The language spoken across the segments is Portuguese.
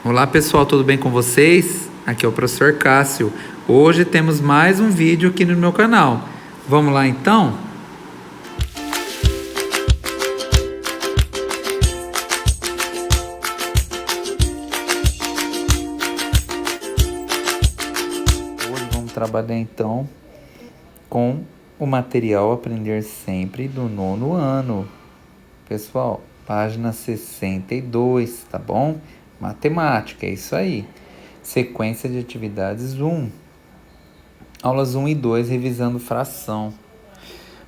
Olá pessoal, tudo bem com vocês? Aqui é o professor Cássio. Hoje temos mais um vídeo aqui no meu canal. Vamos lá então? Hoje vamos trabalhar então com o material Aprender Sempre do nono ano. Pessoal, página 62, tá bom? Matemática, é isso aí. Sequência de atividades 1. Aulas 1 e 2, revisando fração.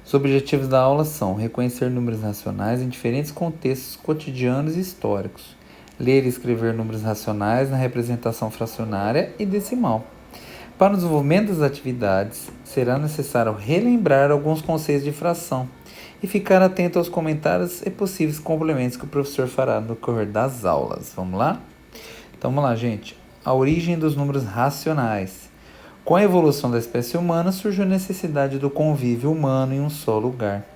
Os objetivos da aula são reconhecer números racionais em diferentes contextos cotidianos e históricos, ler e escrever números racionais na representação fracionária e decimal. Para o desenvolvimento das atividades, será necessário relembrar alguns conceitos de fração e ficar atento aos comentários e possíveis complementos que o professor fará no decorrer das aulas. Vamos lá? Então vamos lá, gente. A origem dos números racionais. Com a evolução da espécie humana, surgiu a necessidade do convívio humano em um só lugar.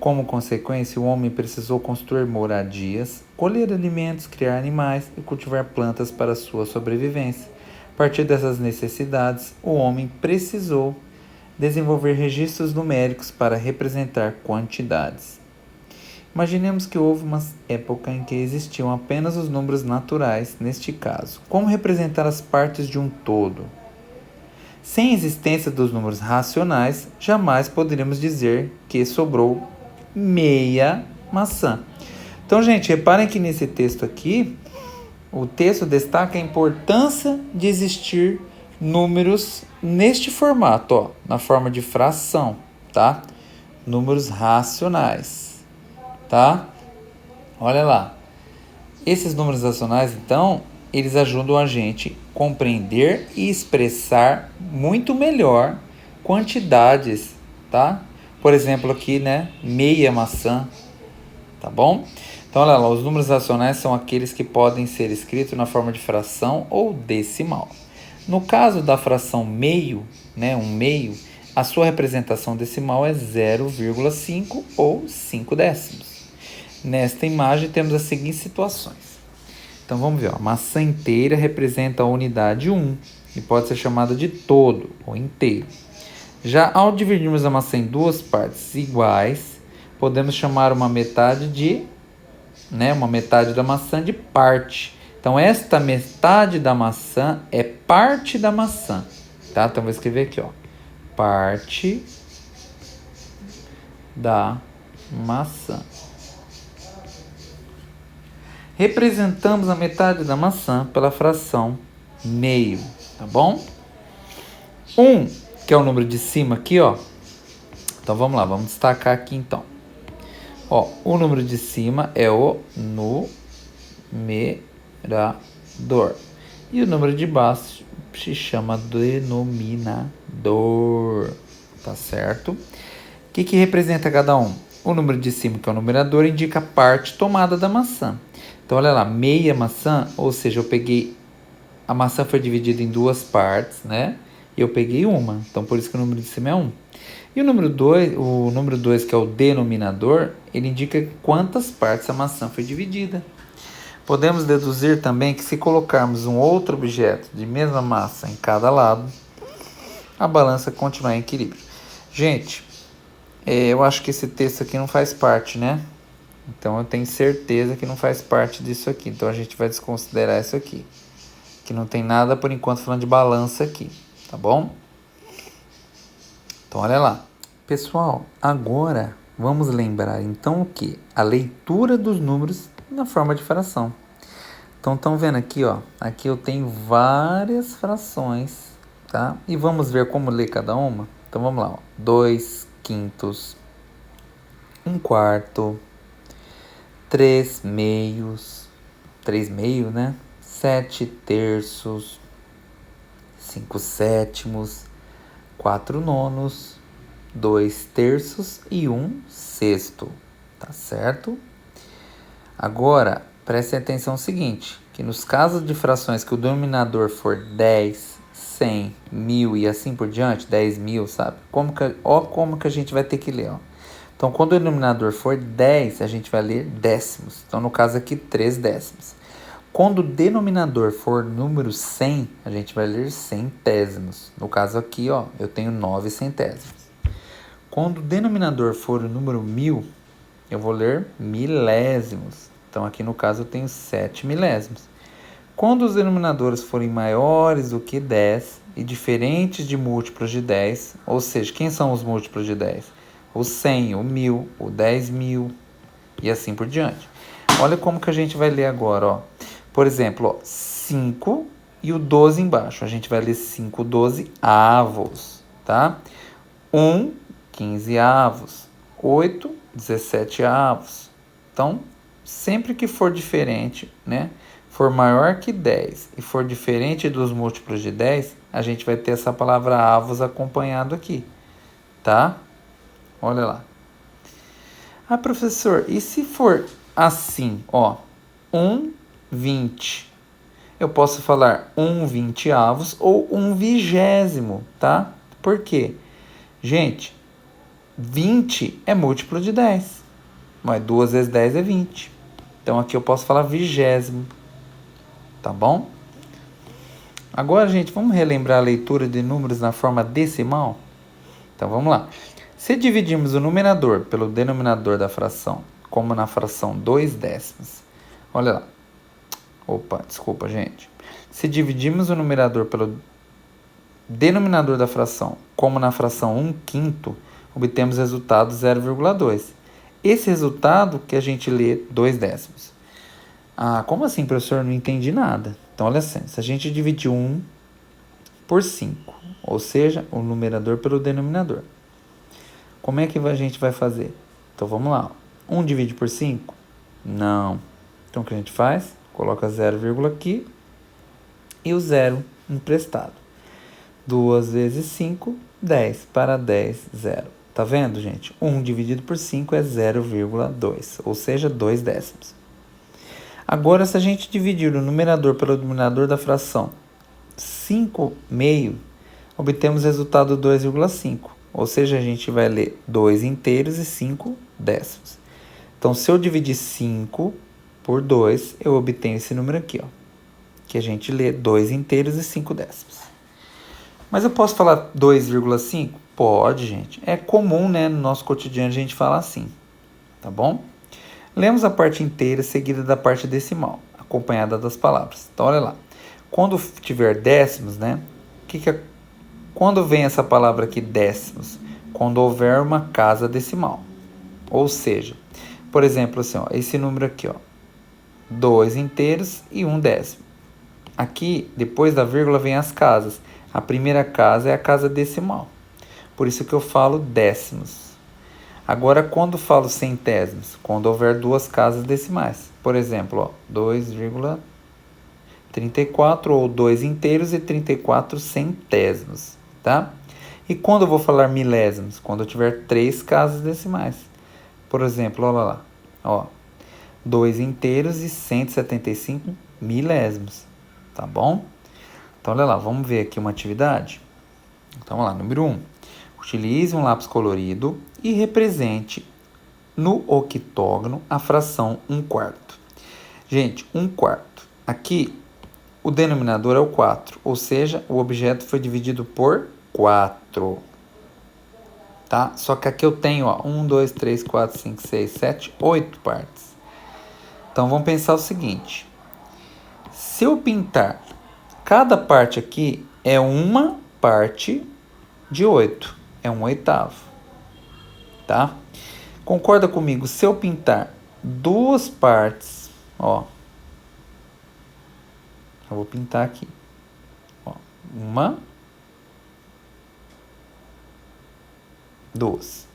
Como consequência, o homem precisou construir moradias, colher alimentos, criar animais e cultivar plantas para sua sobrevivência. A partir dessas necessidades, o homem precisou desenvolver registros numéricos para representar quantidades. Imaginemos que houve uma época em que existiam apenas os números naturais, neste caso. Como representar as partes de um todo? Sem a existência dos números racionais, jamais poderíamos dizer que sobrou meia maçã. Então, gente, reparem que nesse texto aqui, o texto destaca a importância de existir números neste formato, ó, na forma de fração, tá? Números racionais, tá? Olha lá. Esses números racionais, então, eles ajudam a gente a compreender e expressar muito melhor quantidades, tá? Por exemplo, aqui, né, meia maçã, tá bom? Então, olha lá, os números racionais são aqueles que podem ser escritos na forma de fração ou decimal. No caso da fração meio, né, um meio, a sua representação decimal é 0,5 ou 5 décimos. Nesta imagem temos as seguintes situações. Então vamos ver, ó. A maçã inteira representa a unidade 1 e pode ser chamada de todo ou inteiro. Já ao dividirmos a maçã em duas partes iguais, podemos chamar uma metade da maçã de parte. Então esta metade da maçã é parte da maçã, tá? Então vou escrever aqui, ó. Parte da maçã. Representamos a metade da maçã pela fração meio, tá bom? 1, que é o número de cima aqui, ó. Então vamos lá, vamos destacar aqui então. Ó, o número de cima é o numerador. E o número de baixo se chama denominador, tá certo? O que representa cada um? O número de cima, que é o numerador, indica a parte tomada da maçã. Então, olha lá, meia maçã, ou seja, a maçã foi dividida em duas partes, né? E eu peguei uma, então por isso que o número de cima é 1. E o número 2, que é o denominador, ele indica quantas partes a maçã foi dividida. Podemos deduzir também que se colocarmos um outro objeto de mesma massa em cada lado, a balança continuará em equilíbrio. Gente, eu acho que esse texto aqui não faz parte, né? Então eu tenho certeza que não faz parte disso aqui. Então a gente vai desconsiderar isso aqui. Que não tem nada por enquanto falando de balança aqui, tá bom? Então olha lá. Pessoal, agora vamos lembrar então o que? A leitura dos números na forma de fração. Então estão vendo aqui, ó. Aqui eu tenho várias frações, tá? E vamos ver como ler cada uma? Então vamos lá, ó. 2 quintos, 1 quarto, 3 meios, 3 meios, né? 7 terços, 5 sétimos, 4 nonos, 2 terços e 1 sexto, tá certo? Agora, preste atenção no seguinte, que nos casos de frações que o denominador for 10, 100, 1000 e assim por diante, 10.000, sabe? Como que a gente vai ter que ler, ó. Então, quando o denominador for 10, a gente vai ler décimos. Então, no caso aqui, 3 décimos. Quando o denominador for número 100, a gente vai ler centésimos. No caso aqui, ó, eu tenho 9 centésimos. Quando o denominador for o número 1000, eu vou ler milésimos. Então, aqui no caso, eu tenho 7 milésimos. Quando os denominadores forem maiores do que 10 e diferentes de múltiplos de 10, ou seja, quem são os múltiplos de 10? O 100, o 1000, o 10.000 e assim por diante. Olha como que a gente vai ler agora, ó. Por exemplo, ó, 5 e o 12 embaixo. A gente vai ler 5 dozeavos, tá? 1, 15 avos. 8, 17 avos. Então, sempre que for diferente, né? For maior que 10 e for diferente dos múltiplos de 10, a gente vai ter essa palavra avos acompanhado aqui, tá? Olha lá. Ah, professor, e se for assim, ó, 1/20? Eu posso falar 1/20avos ou 1/20, tá? Por quê? Gente, 20 é múltiplo de 10, mas 2 vezes 10 é 20. Então, aqui eu posso falar 20º, tá bom? Agora, gente, vamos relembrar a leitura de números na forma decimal? Então, vamos lá. Se dividirmos o numerador pelo denominador da fração, como na fração 2/10, olha lá. Opa, desculpa, gente. Se dividirmos o numerador pelo denominador da fração, como na fração 1/5, obtemos o resultado 0,2. Esse resultado que a gente lê 2/10. Ah, como assim, professor? Não entendi nada. Então, olha assim, se a gente dividir 1 por 5, ou seja, o numerador pelo denominador, como é que a gente vai fazer? Então, vamos lá. 1 divide por 5? Não. Então, o que a gente faz? Coloca 0, aqui e o 0 emprestado. 2 vezes 5, 10. Para 10, 0. Tá vendo, gente? 1 dividido por 5 é 0,2, ou seja, 2/10. Agora, se a gente dividir o numerador pelo denominador da fração 5/meio, obtemos o resultado 2,5. Ou seja, a gente vai ler 2 inteiros e 5 décimos. Então, se eu dividir 5 por 2, eu obtenho esse número aqui, ó, que a gente lê 2 inteiros e 5 décimos. Mas eu posso falar 2,5? Pode, gente. É comum, né, no nosso cotidiano a gente falar assim, tá bom? Lemos a parte inteira seguida da parte decimal, acompanhada das palavras. Então, olha lá. Quando tiver décimos, né? Quando vem essa palavra aqui, décimos? Quando houver uma casa decimal. Ou seja, por exemplo, assim, ó, esse número aqui, ó, 2 inteiros e 1 décimo. Aqui, depois da vírgula, vem as casas. A primeira casa é a casa decimal. Por isso que eu falo décimos. Agora, quando falo centésimos? Quando houver duas casas decimais. Por exemplo, ó, 2,34 ou 2 inteiros e 34 centésimos, tá? E quando eu vou falar milésimos? Quando eu tiver 3 casas decimais. Por exemplo, olha lá, ó, 2 inteiros e 175 milésimos, tá bom? Então, olha lá, vamos ver aqui uma atividade? Então, vamos lá, número 1. Utilize um lápis colorido e represente no octógono a fração 1/4. Gente, 1/4. Aqui, o denominador é o 4, ou seja, o objeto foi dividido por 4. Tá? Só que aqui eu tenho, ó, 1, 2, 3, 4, 5, 6, 7, 8 partes. Então, vamos pensar o seguinte. Se eu pintar, cada parte aqui é uma parte de 8. É 1/8, tá? Concorda comigo? Se eu pintar duas partes, ó, eu vou pintar aqui, ó, 1, 2.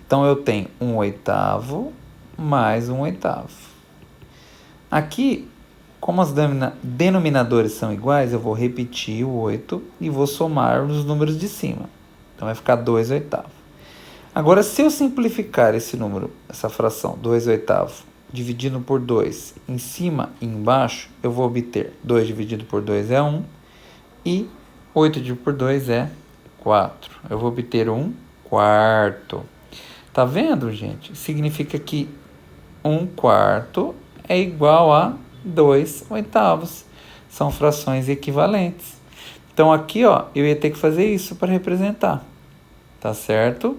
Então, eu tenho 1/8 mais 1/8. Aqui, como os denominadores são iguais, eu vou repetir o 8 e vou somar os números de cima. Então, vai ficar 2/8. Agora, se eu simplificar esse número, essa fração, 2/8, dividindo por 2 em cima e embaixo, eu vou obter 2 dividido por 2 é 1 e 8 dividido por 2 é 4. Eu vou obter 1/4. Tá vendo, gente? Significa que 1/4 é igual a 2/8. São frações equivalentes. Então aqui, ó, eu ia ter que fazer isso para representar. Tá certo?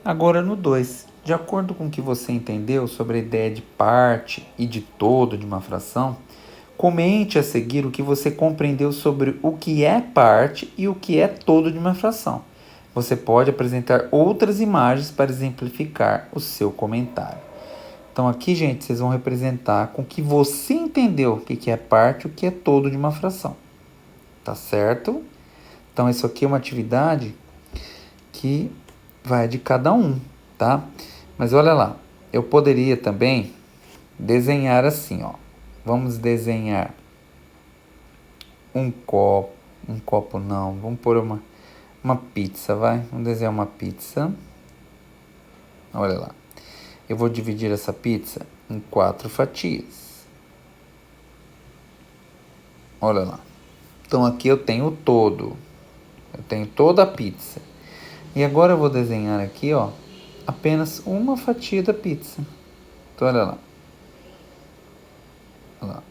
Agora no 2. De acordo com o que você entendeu sobre a ideia de parte e de todo de uma fração, comente a seguir o que você compreendeu sobre o que é parte e o que é todo de uma fração. Você pode apresentar outras imagens para exemplificar o seu comentário. Então aqui, gente, vocês vão representar com que você entendeu o que é parte e o que é todo de uma fração. Tá certo? Então isso aqui é uma atividade que vai de cada um, tá? Mas olha lá, eu poderia também desenhar assim, ó. Vamos desenhar um copo não, vamos pôr uma pizza, vai? Vamos desenhar uma pizza. Olha lá. Eu vou dividir essa pizza em 4 fatias. Olha lá. Então aqui eu tenho o todo. Eu tenho toda a pizza. E agora eu vou desenhar aqui, ó, apenas uma fatia da pizza. Então olha lá. Olha lá.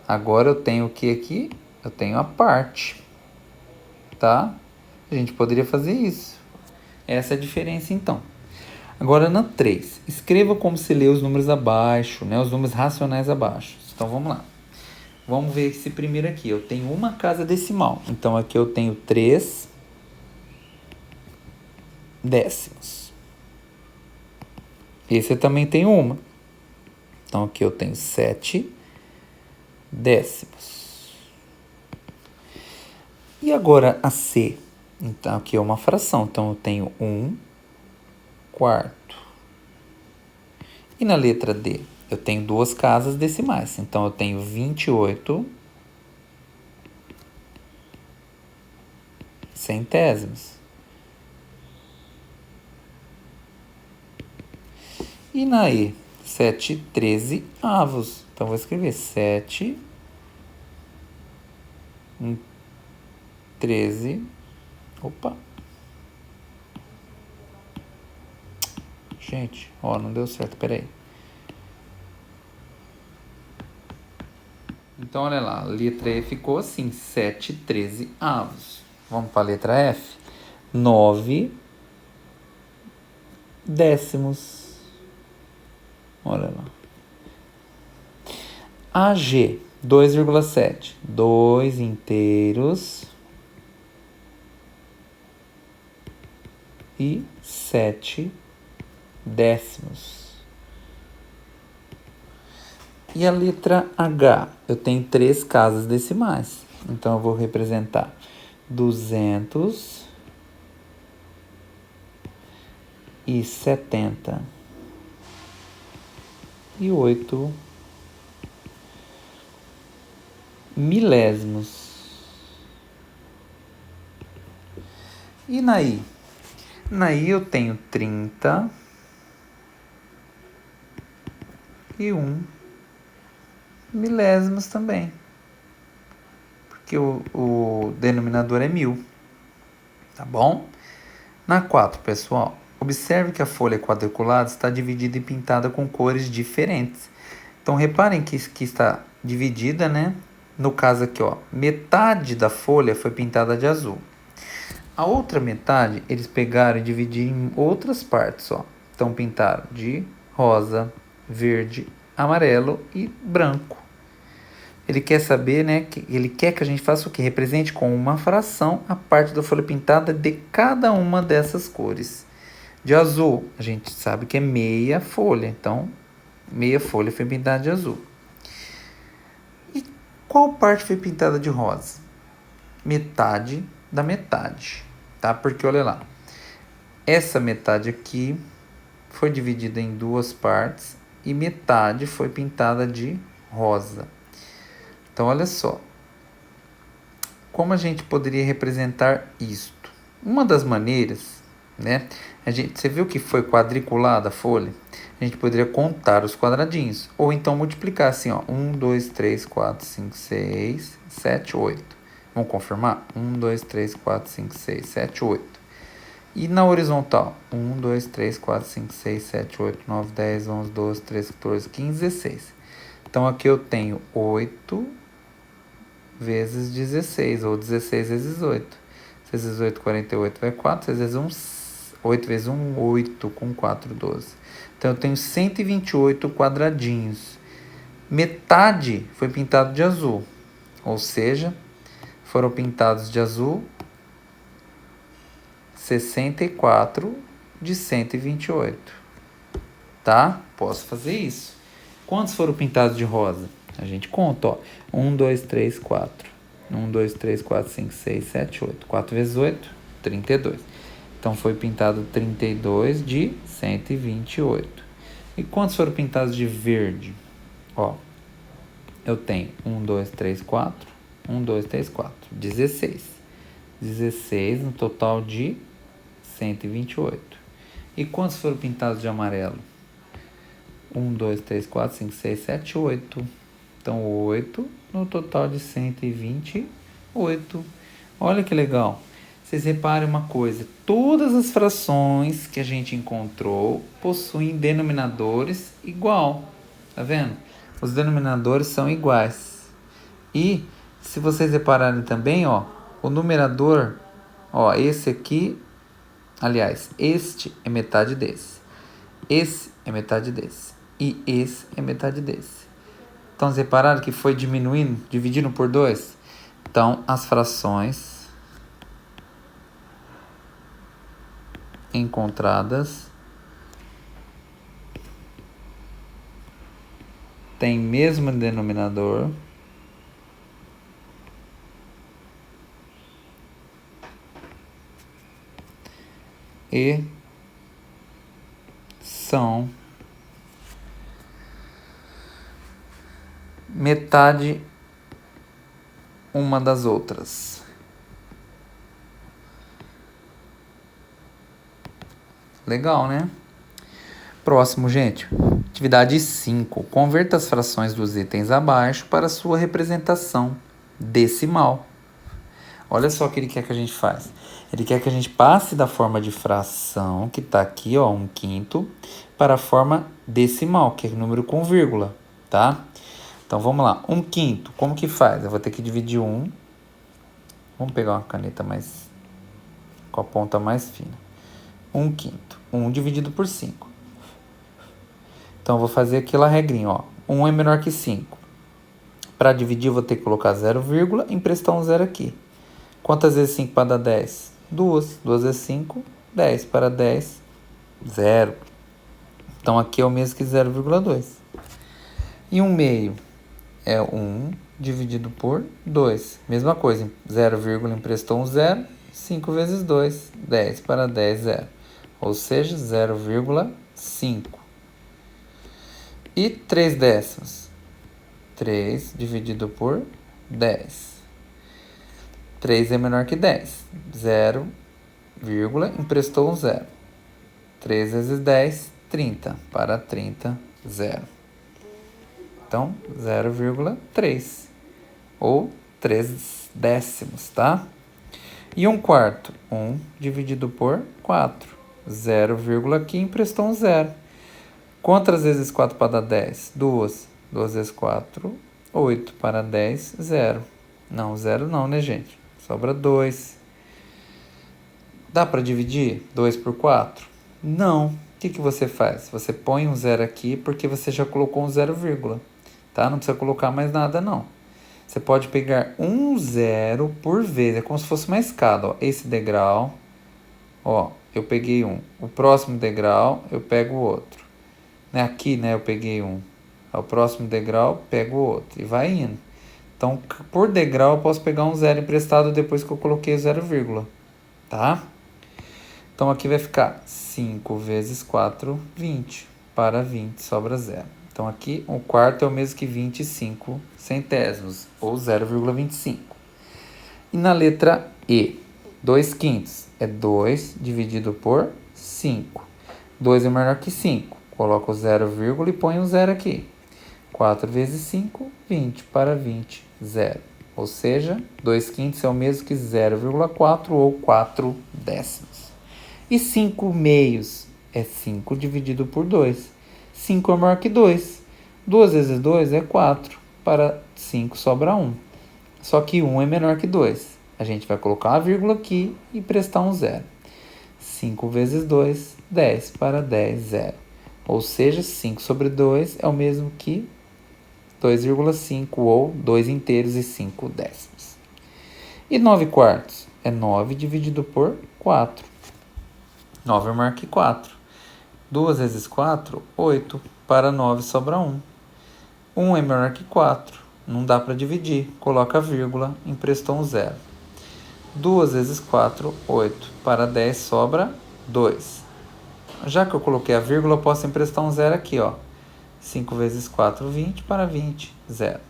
Agora eu tenho o que aqui? Eu tenho a parte. Tá? A gente poderia fazer isso. Essa é a diferença então. Agora na 3, escreva como se lê os números abaixo, né? Os números racionais abaixo. Então vamos lá. Vamos ver esse primeiro aqui. Eu tenho uma casa decimal. Então aqui eu tenho 3 décimos. Esse eu também tenho uma. Então aqui eu tenho 7 décimos. E agora a C. Então aqui é uma fração. Então eu tenho 1/4. E na letra D, eu tenho 2 casas decimais. Então eu tenho 28 centésimos. E na E, 7/13. Então vou escrever 7/13. Opa. Gente, ó, não deu certo, peraí. Então, olha lá, a letra E ficou assim, 7/13. Vamos para a letra F? 9 décimos. Olha lá. AG, 2,7. 2 inteiros e 7 décimos. E a letra H? Eu tenho 3 casas decimais. Então, eu vou representar 278 milésimos. E na I? Na I eu tenho 31 milésimos também. Porque o denominador é 1000. Tá bom? Na 4, pessoal, observe que a folha quadriculada está dividida e pintada com cores diferentes. Então, reparem que está dividida, né? No caso aqui, ó, metade da folha foi pintada de azul. A outra metade, eles pegaram e dividiram em outras partes, ó. Então, pintaram de rosa, verde, amarelo e branco. Ele quer saber, né? Ele quer que a gente faça o quê? Represente com uma fração a parte da folha pintada de cada uma dessas cores. De azul, a gente sabe que é meia folha. Então, meia folha foi pintada de azul. E qual parte foi pintada de rosa? Metade da metade, tá? Porque olha lá. Essa metade aqui foi dividida em 2 partes e metade foi pintada de rosa. Então, olha só. Como a gente poderia representar isto? Uma das maneiras, né? Você viu que foi quadriculada a folha? A gente poderia contar os quadradinhos. Ou então multiplicar assim, ó. 1, 2, 3, 4, 5, 6, 7, 8. Vamos confirmar? 1, 2, 3, 4, 5, 6, 7, 8. E na horizontal? 1, 2, 3, 4, 5, 6, 7, 8, 9, 10, 11, 12, 13, 14, 15, 16. Então, aqui eu tenho 8 vezes 16, ou 16 vezes 8. 6 vezes 8, 48, vai 4. 6 vezes 1, 8 vezes 1, 8, com 4, 12. Então, eu tenho 128 quadradinhos. Metade foi pintado de azul, ou seja, foram pintados de azul 64 de 128, tá? Posso fazer isso. Quantos foram pintados de rosa? A gente conta, ó. 1, 2, 3, 4. 1, 2, 3, 4, 5, 6, 7, 8. 4 vezes 8, 32. Então, foi pintado 32 de 128. E quantos foram pintados de verde? Ó, eu tenho 1, 2, 3, 4. 1, 2, 3, 4. 16. 16 no total de 128. E quantos foram pintados de amarelo? 1, 2, 3, 4, 5, 6, 7, 8. Então, 8 no total de 128. Olha que legal. Vocês reparem uma coisa. Todas as frações que a gente encontrou possuem denominadores igual. Tá vendo? Os denominadores são iguais. E, se vocês repararem também, ó, o numerador, ó, esse aqui, aliás, este é metade desse. Esse é metade desse. E esse é metade desse. Então, vocês repararam que foi diminuindo, dividindo por 2? Então, as frações encontradas têm mesmo denominador e são metade uma das outras. Legal, né? Próximo, gente. Atividade 5. Converta as frações dos itens abaixo para sua representação decimal. Olha só o que ele quer que a gente faça. Ele quer que a gente passe da forma de fração, que está aqui, ó, 1/5, para a forma decimal, que é número com vírgula, tá? Então, vamos lá. 1/5, como que faz? Eu vou ter que dividir 1. Vamos pegar uma caneta mais... com a ponta mais fina. 1/5. 1 dividido por 5. Então, eu vou fazer aquela regrinha, ó. 1 é menor que 5. Para dividir, eu vou ter que colocar 0, e emprestar um 0 aqui. Quantas vezes 5 para dar 10? 2. 2 vezes 5, 10. Para 10, 0. Então, aqui é o mesmo que 0,2. E 1/2 é 1 dividido por 2. Mesma coisa, 0, emprestou um 0. 5 vezes 2, 10. Para 10, 0. Ou seja, 0,5. E 3 décimos? 3 dividido por 10. 3 é menor que 10. 0, emprestou um 0. 3 vezes 10, 30. Para 30, 0. Então, 0,3. Ou 3 décimos, tá? E 1/4? 1 dividido por 4. 0, aqui emprestou um 0. Quantas vezes 4 para dar 10? 2. 2 vezes 4, 8. Para 10, 0. Não, 0 não, né, gente? Sobra 2. Dá para dividir 2 por 4? Não. O que você faz? Você põe um 0 aqui porque você já colocou um 0, tá? Não precisa colocar mais nada, não. Você pode pegar um 0 por vez. É como se fosse uma escada, ó. Esse degrau, ó, eu peguei um. O próximo degrau, eu pego o outro. Aqui, né, eu peguei um. O próximo degrau, pego o outro. E vai indo. Então, por degrau, eu posso pegar um 0 emprestado depois que eu coloquei o 0, tá? Então, aqui vai ficar 5 vezes 4, 20. Para 20, sobra 0. Então, aqui, 1/4 é o mesmo que 25 centésimos, ou 0,25. E na letra E, 2/5 é 2 dividido por 5. 2 é menor que 5. Coloca o 0, e põe um 0 aqui. 4 vezes 5, 20. Para 20, 0. Ou seja, 2/5 é o mesmo que 0,4 ou 4 décimos. E 5/2 é 5 dividido por 2. 5 é maior que 2. 2 vezes 2 é 4. Para 5 sobra 1. Só que 1 é menor que 2. A gente vai colocar uma vírgula aqui e prestar um zero. 5 vezes 2, 10. Para 10, 0. Ou seja, 5 sobre 2 é o mesmo que 2,5 ou 2 inteiros e 5 décimos. E 9 quartos? É 9 dividido por 4. 9 é maior que 4. 2 vezes 4, 8. Para 9 sobra 1. 1 é menor que 4. Não dá para dividir. Coloca a vírgula, emprestou um zero. 2 vezes 4, 8. Para 10 sobra 2. Já que eu coloquei a vírgula, eu posso emprestar um zero aqui, ó. 5 vezes 4, 20. Para 20, 0.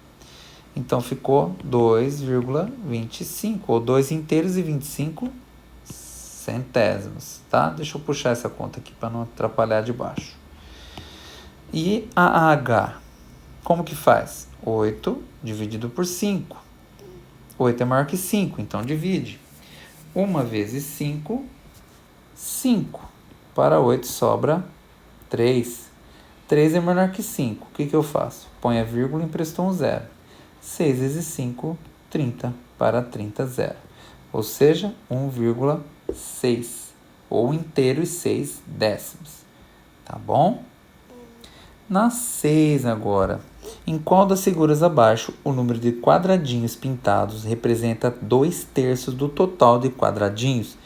Então ficou 2,25, ou 2 inteiros e 25 centésimos, tá? Deixa eu puxar essa conta aqui para não atrapalhar de baixo. E a H, como que faz? 8 dividido por 5. 8 é maior que 5, então divide. 1 vezes 5, 5. Para 8 sobra 3. 3 é menor que 5. O que eu faço? Põe a vírgula e emprestou um zero. 6 vezes 5, 30. Para 30, 0. Ou seja, 1,6. Ou inteiro e 6 décimos. Tá bom? Na 6 agora. Em qual das figuras abaixo o número de quadradinhos pintados representa 2/3 do total de quadradinhos?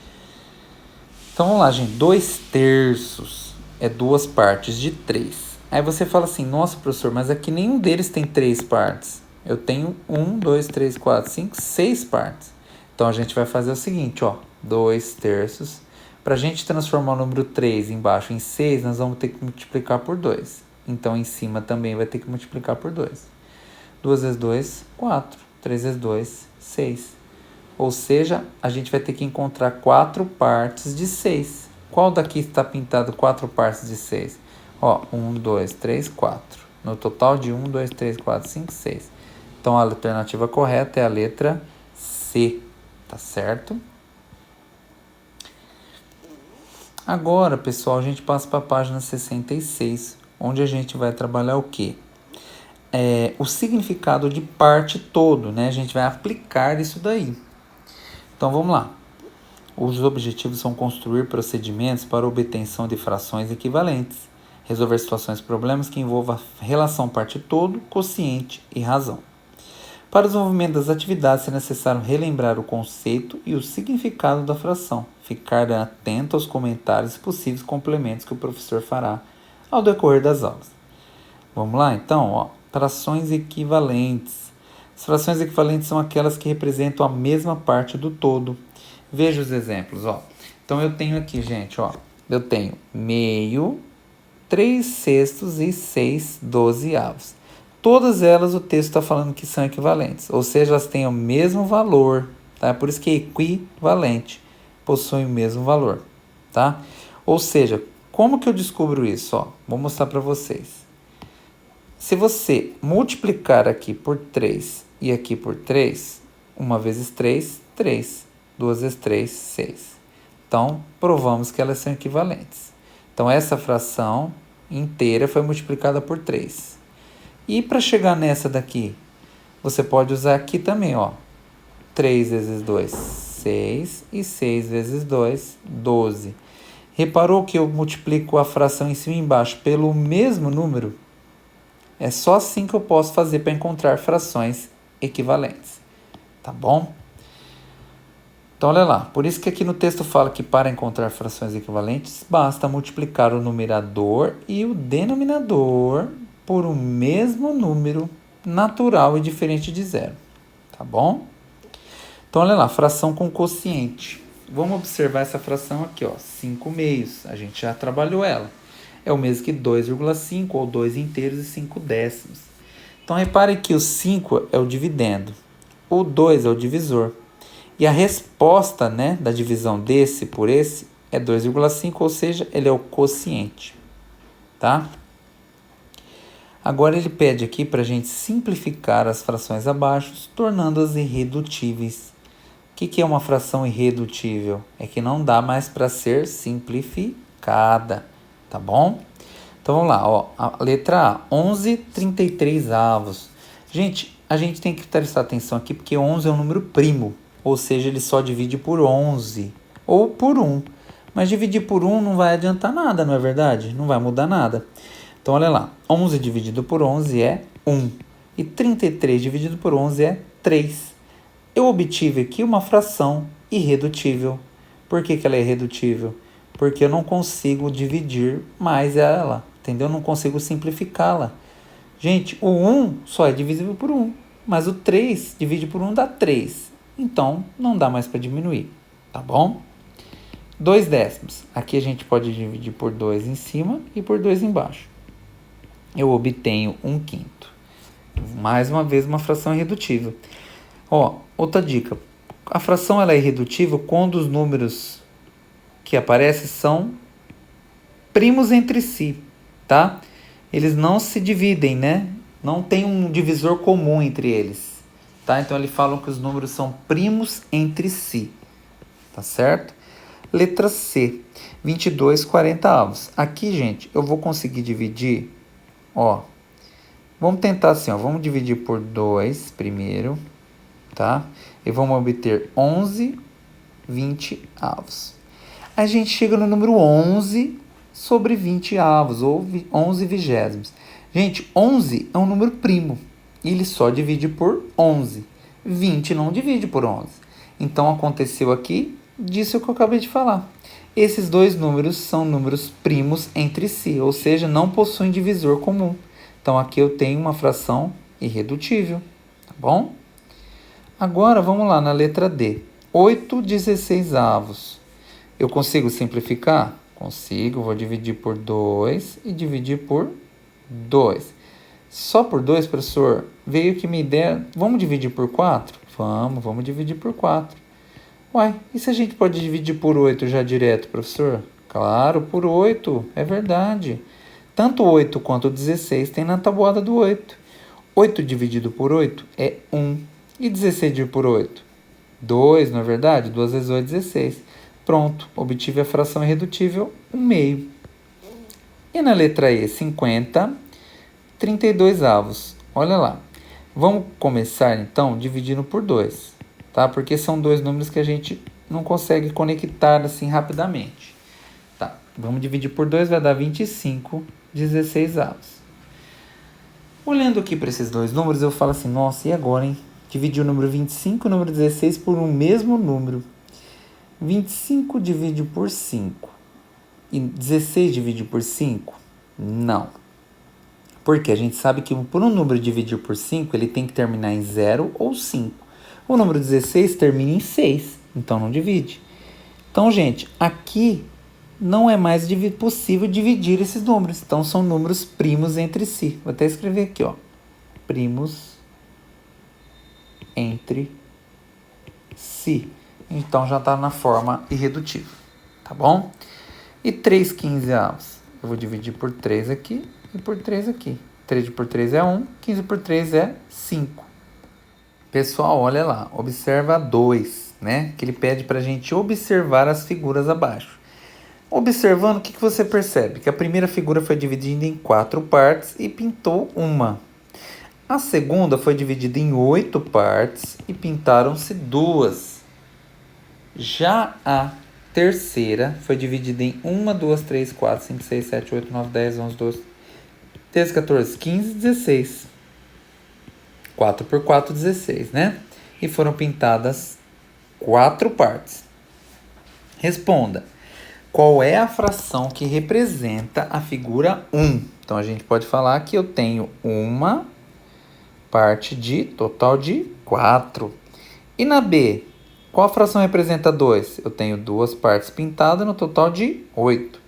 Então vamos lá, gente. 2/3 é 2 partes de 3. Aí você fala assim, nossa, professor, mas aqui nenhum deles tem 3 partes. Eu tenho 1, 2, 3, 4, 5, 6 partes. Então a gente vai fazer o seguinte, ó. 2/3. Para a gente transformar o número 3 embaixo em 6, nós vamos ter que multiplicar por 2. Então, em cima também vai ter que multiplicar por 2. 2 vezes 2, 4. 3 vezes 2, 6. Ou seja, a gente vai ter que encontrar 4 partes de 6. Qual daqui está pintado 4 partes de 6? Ó, 1, 2, 3, 4. No total de 1, 2, 3, 4, 5, 6. Então, a alternativa correta é a letra C. Tá certo? Agora, pessoal, a gente passa para a página 66. Onde a gente vai trabalhar o quê? O significado de parte todo, né? A gente vai aplicar isso daí. Então, vamos lá. Os objetivos são construir procedimentos para obtenção de frações equivalentes, resolver situações e problemas que envolvam relação parte todo, quociente e razão. Para o desenvolvimento das atividades é necessário relembrar o conceito e o significado da fração, ficar atento aos comentários e possíveis complementos que o professor fará ao decorrer das aulas. Vamos lá, então, ó, frações equivalentes. As frações equivalentes são aquelas que representam a mesma parte do todo. Veja os exemplos, ó. Então, eu tenho aqui, gente, ó, eu tenho meio, 3/6 e 6/12. Todas elas o texto está falando que são equivalentes, ou seja, elas têm o mesmo valor, tá? Por isso que é equivalente, possuem o mesmo valor, tá? Ou seja, como que eu descubro isso? Ó, vou mostrar para vocês. Se você multiplicar aqui por 3 e aqui por 3, 1 vezes 3, 3. 2 vezes 3, 6. Então, provamos que elas são equivalentes. Então, essa fração inteira foi multiplicada por 3. E para chegar nessa daqui, você pode usar aqui também, ó. 3 vezes 2, 6. E 6 vezes 2, 12. Reparou que eu multiplico a fração em cima e embaixo pelo mesmo número? É só assim que eu posso fazer para encontrar frações equivalentes. Tá bom? Então, olha lá. Por isso que aqui no texto fala que para encontrar frações equivalentes, basta multiplicar o numerador e o denominador por um mesmo número natural e diferente de zero. Tá bom? Então, olha lá. Fração com quociente. Vamos observar essa fração aqui, ó, 5/meios. A gente já trabalhou ela. É o mesmo que 2,5 ou 2 inteiros e 5 décimos. Então, repare que o 5 é o dividendo. O 2 é o divisor. E a resposta, né, da divisão desse por esse é 2,5, ou seja, ele é o quociente. Tá? Agora ele pede aqui para a gente simplificar as frações abaixo, tornando-as irredutíveis. O que é uma fração irredutível? É que não dá mais para ser simplificada, tá bom? Então vamos lá, ó. A letra A, 11/33 avos. Gente, a gente tem que prestar atenção aqui porque 11 é um número primo, ou seja, ele só divide por 11 ou por 1. Mas dividir por 1 não vai adiantar nada, não é verdade? Não vai mudar nada. Então olha lá, 11 dividido por 11 é 1 e 33 dividido por 11 é 3. Eu obtive aqui uma fração irredutível. Por que ela é irredutível? Porque eu não consigo dividir mais ela, entendeu? Eu não consigo simplificá-la. Gente, o 1 só é divisível por 1, mas o 3 divide por 1 dá 3. Então, não dá mais para diminuir, tá bom? 2 décimos. Aqui a gente pode dividir por 2 em cima e por 2 embaixo. Eu obtenho 1/5. Mais uma vez, uma fração irredutível. Ó, outra dica. A fração ela é irredutível quando os números que aparecem são primos entre si, tá? Eles não se dividem, né? Não tem um divisor comum entre eles, tá? Então eles falam que os números são primos entre si, tá certo? Letra C, 22/40 avos. Aqui, gente, eu vou conseguir dividir, ó. Vamos tentar assim, ó. Vamos dividir por 2 primeiro, tá? E vamos obter 11/20 avos. A gente chega no número 11 sobre 20 avos, ou 11 vigésimos. Gente, 11 é um número primo. E ele só divide por 11. 20 não divide por 11. Então, aconteceu aqui disso que eu acabei de falar. Esses dois números são números primos entre si, ou seja, não possuem divisor comum. Então, aqui eu tenho uma fração irredutível, tá bom? Agora, vamos lá na letra D. 8/16 avos. Eu consigo simplificar? Consigo, vou dividir por 2 e dividir por 2. Só por 2, professor? Veio que minha ideia... Vamos dividir por 4? Vamos dividir por 4. Uai, e se a gente pode dividir por 8 já direto, professor? Claro, por 8, é verdade. Tanto 8 quanto 16 tem na tabuada do 8. 8 dividido por 8 é 1. E 16 dividido por 8? 2, não é verdade? 2 vezes 8 é 16. Pronto, obtive a fração irredutível 1/2. E na letra E, 50/32 avos. Olha lá. Vamos começar, então, dividindo por 2, tá? Porque são dois números que a gente não consegue conectar assim rapidamente. Tá, vamos dividir por 2, vai dar 25/16 avos. Olhando aqui para esses dois números, eu falo assim, nossa, e agora, hein? Dividir o número 25 e o número 16 por um mesmo número. 25 divide por 5 e 16 divide por 5? Não. Porque a gente sabe que por um número dividir por 5, ele tem que terminar em 0 ou 5. O número 16 termina em 6, então não divide. Então, gente, aqui não é mais possível dividir esses números. Então, são números primos entre si. Vou até escrever aqui, ó. Primos entre si. Então, já está na forma irredutível, tá bom? E 3/15 avos. Eu vou dividir por 3 aqui e por 3 aqui. 3 por 3 é 1, 15 por 3 é 5. Pessoal, olha lá, observa 2, né? Que ele pede para a gente observar as figuras abaixo. Observando, o que você percebe? Que a primeira figura foi dividida em 4 partes e pintou uma. A segunda foi dividida em 8 partes e pintaram-se 2. Já a terceira foi dividida em 1, 2, 3, 4, 5, 6, 7, 8, 9, 10, 11, 12, 13, 14, 15, 16. 4 por 4, 16, né? E foram pintadas 4 partes. Responda. Qual é a fração que representa a figura 1? Então, a gente pode falar que eu tenho uma parte de total de 4. E na B, qual a fração representa 2? Eu tenho 2 partes pintadas no total de 8.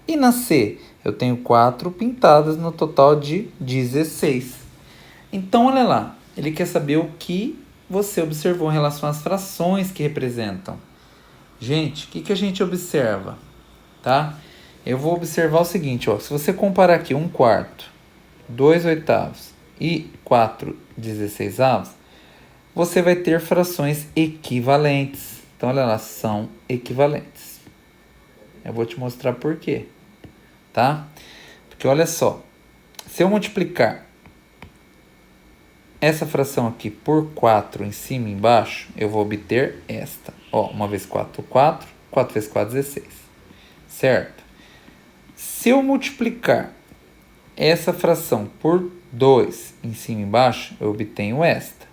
E na C, eu tenho 4 pintadas no total de 16. Então, olha lá, ele quer saber o que você observou em relação às frações que representam. Gente, o que a gente observa? Tá? Eu vou observar o seguinte, ó, se você comparar aqui 1/4, 2/8 e 4/16, você vai ter frações equivalentes. Então, olha lá, são equivalentes. Eu vou te mostrar por quê, tá? Porque olha só, se eu multiplicar essa fração aqui por 4 em cima e embaixo, eu vou obter esta. Ó, 1 vezes 4, 4. 4 vezes 4, 16. Certo? Se eu multiplicar essa fração por 2 em cima e embaixo, eu obtenho esta.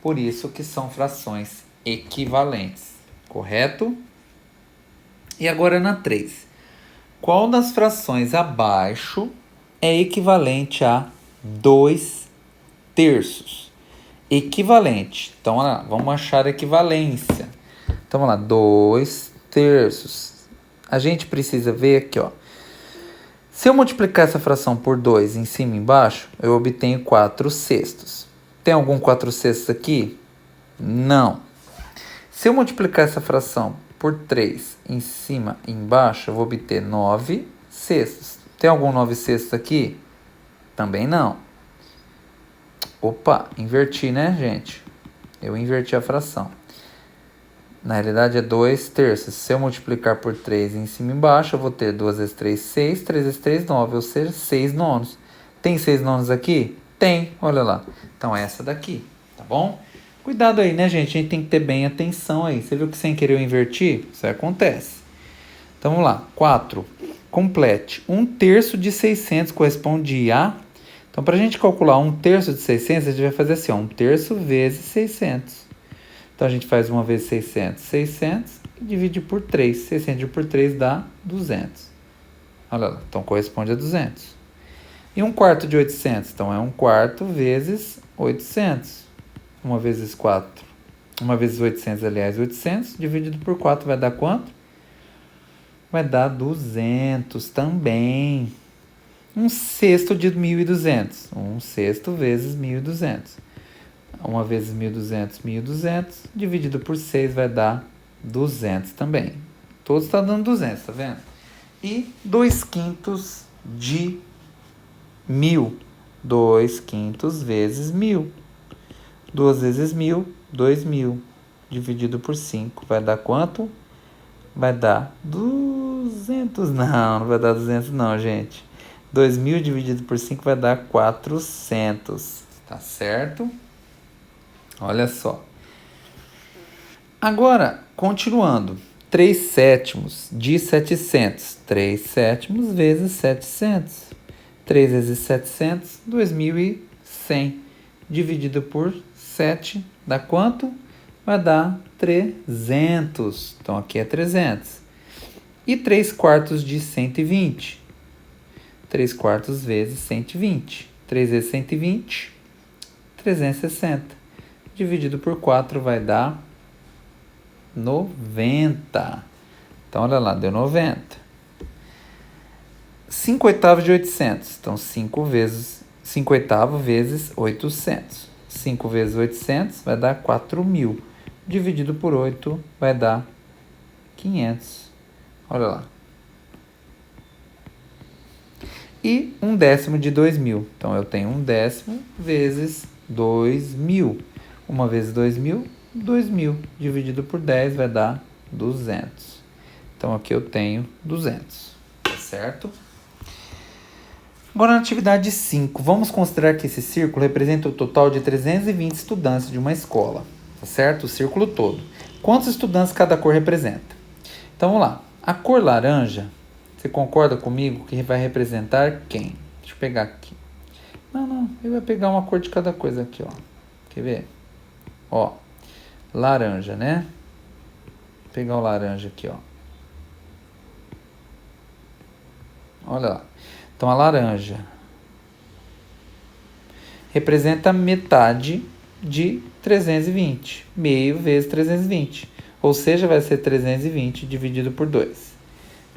Por isso que são frações equivalentes. Correto? E agora na 3. Qual das frações abaixo é equivalente a 2 terços? Equivalente. Então, olha lá, vamos achar a equivalência. Então, vamos lá, 2 terços. A gente precisa ver aqui, ó. Se eu multiplicar essa fração por 2 em cima e embaixo, eu obtenho 4 sextos. Tem algum 4 sextos aqui? Não. Se eu multiplicar essa fração por 3 em cima e embaixo, eu vou obter 9 sextos. Tem algum 9 sextos aqui? Também não. Opa, inverti, né, gente? Eu inverti a fração. Na realidade é 2 terços. Se eu multiplicar por 3 em cima e embaixo, eu vou ter 2 vezes 3, 6. 3 vezes 3, 9. Ou seja, 6 nonos. Tem 6 nonos aqui? Tem, olha lá. Então, é essa daqui, tá bom? Cuidado aí, né, gente? A gente tem que ter bem atenção aí. Você viu que sem querer eu inverti? Isso aí acontece. Então, vamos lá. 4. Complete. 1 terço de 600 corresponde a... Então, para a gente calcular 1 terço de 600, a gente vai fazer assim, ó, 1 terço vezes 600. Então, a gente faz 1 vezes 600, 600, e divide por 3. 600 dividido por 3 dá 200. Olha lá, então corresponde a 200. E 1 quarto de 800? Então, é 1 quarto vezes 800. 1 vezes 4. 1 vezes 800, aliás, 800, dividido por 4 vai dar quanto? Vai dar 200 também. 1 sexto de 1.200. 1 sexto vezes 1.200. 1 vezes 1.200, 1.200, dividido por 6 vai dar 200 também. Todos estão dando 200, tá vendo? E 2 quintos de 1.000. 2 quintos vezes 1.000. 2 vezes 1.000, 2.000. Dividido por 5 vai dar quanto? Vai dar 200. Não vai dar 200 não, gente. 2.000 dividido por 5 vai dar 400. Tá certo? Olha só. Agora, continuando. 3 sétimos de 700. 3 sétimos vezes 700. 3 vezes 700, 2.100. Dividido por 7 dá quanto? Vai dar 300. Então, aqui é 300. E 3 quartos de 120. 3 quartos vezes 120. 3 vezes 120, 360. Dividido por 4 vai dar 90. Então, olha lá, deu 90. 5 oitavos de 800. Então, 5 oitavos vezes 800. 5 vezes 800 vai dar 4.000. Dividido por 8 vai dar 500. Olha lá. E 1 décimo de 2.000. Então, eu tenho 1 décimo vezes 2.000. 1 vezes 2.000, 2.000. Dividido por 10 vai dar 200. Então, aqui eu tenho 200. Tá certo? Agora, na atividade 5, vamos considerar que esse círculo representa o total de 320 estudantes de uma escola. Tá certo? O círculo todo. Quantos estudantes cada cor representa? Então, vamos lá. A cor laranja, você concorda comigo que vai representar quem? Deixa eu pegar aqui. Não. Ele vai pegar uma cor de cada coisa aqui, ó. Quer ver? Ó, laranja, né? Vou pegar o laranja aqui, ó. Olha lá. Então, a laranja representa metade de 320. Meio vezes 320. Ou seja, vai ser 320 dividido por 2.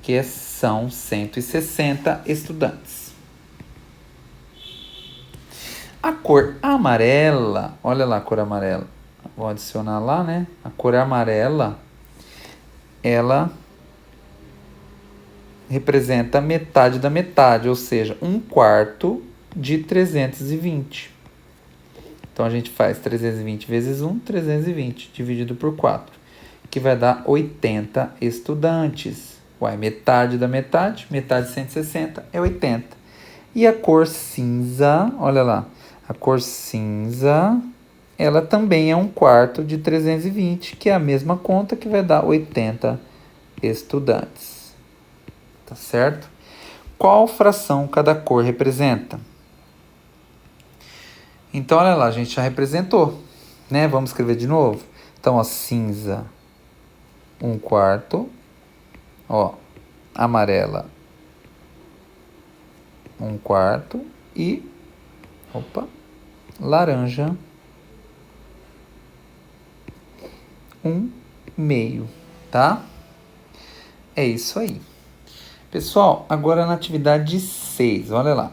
Que são 160 estudantes. A cor amarela, olha lá a cor amarela. Vou adicionar lá, né? A cor amarela, ela representa metade da metade, ou seja, 1 quarto de 320. Então, a gente faz 320 vezes 1, 320, dividido por 4, que vai dar 80 estudantes. Uai, metade da metade, metade de 160 é 80. E a cor cinza, olha lá, a cor cinza, ela também é 1/4 de 320, que é a mesma conta que vai dar 80 estudantes. Tá certo? Qual fração cada cor representa? Então, olha lá, a gente já representou, né? Vamos escrever de novo? Então, ó, cinza, 1/4. Ó, amarela, 1/4. E, laranja, 1/2, tá? É isso aí. Pessoal, agora na atividade 6, olha lá.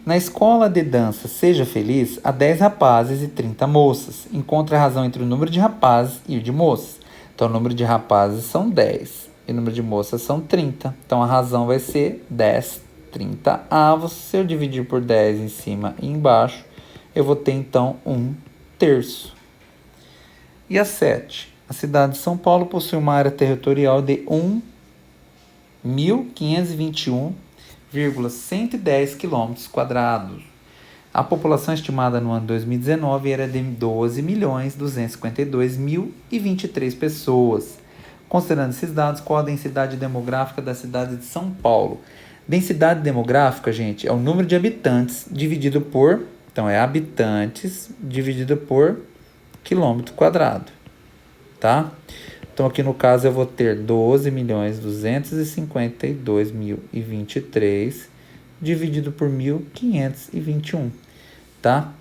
Na escola de dança Seja Feliz, há 10 rapazes e 30 moças. Encontre a razão entre o número de rapazes e o de moças. Então, o número de rapazes são 10 e o número de moças são 30. Então, a razão vai ser 10, 30 avos. Se eu dividir por 10 em cima e embaixo, eu vou ter, então, 1/3. E a 7. A cidade de São Paulo possui uma área territorial de 1.521,110 km². A população estimada no ano 2019 era de 12.252.023 pessoas. Considerando esses dados, qual a densidade demográfica da cidade de São Paulo? Densidade demográfica, gente, é o número de habitantes dividido por... Então, é habitantes dividido por quilômetro quadrado, tá? Então, aqui no caso, eu vou ter 12.252.023 dividido por 1.521, tá?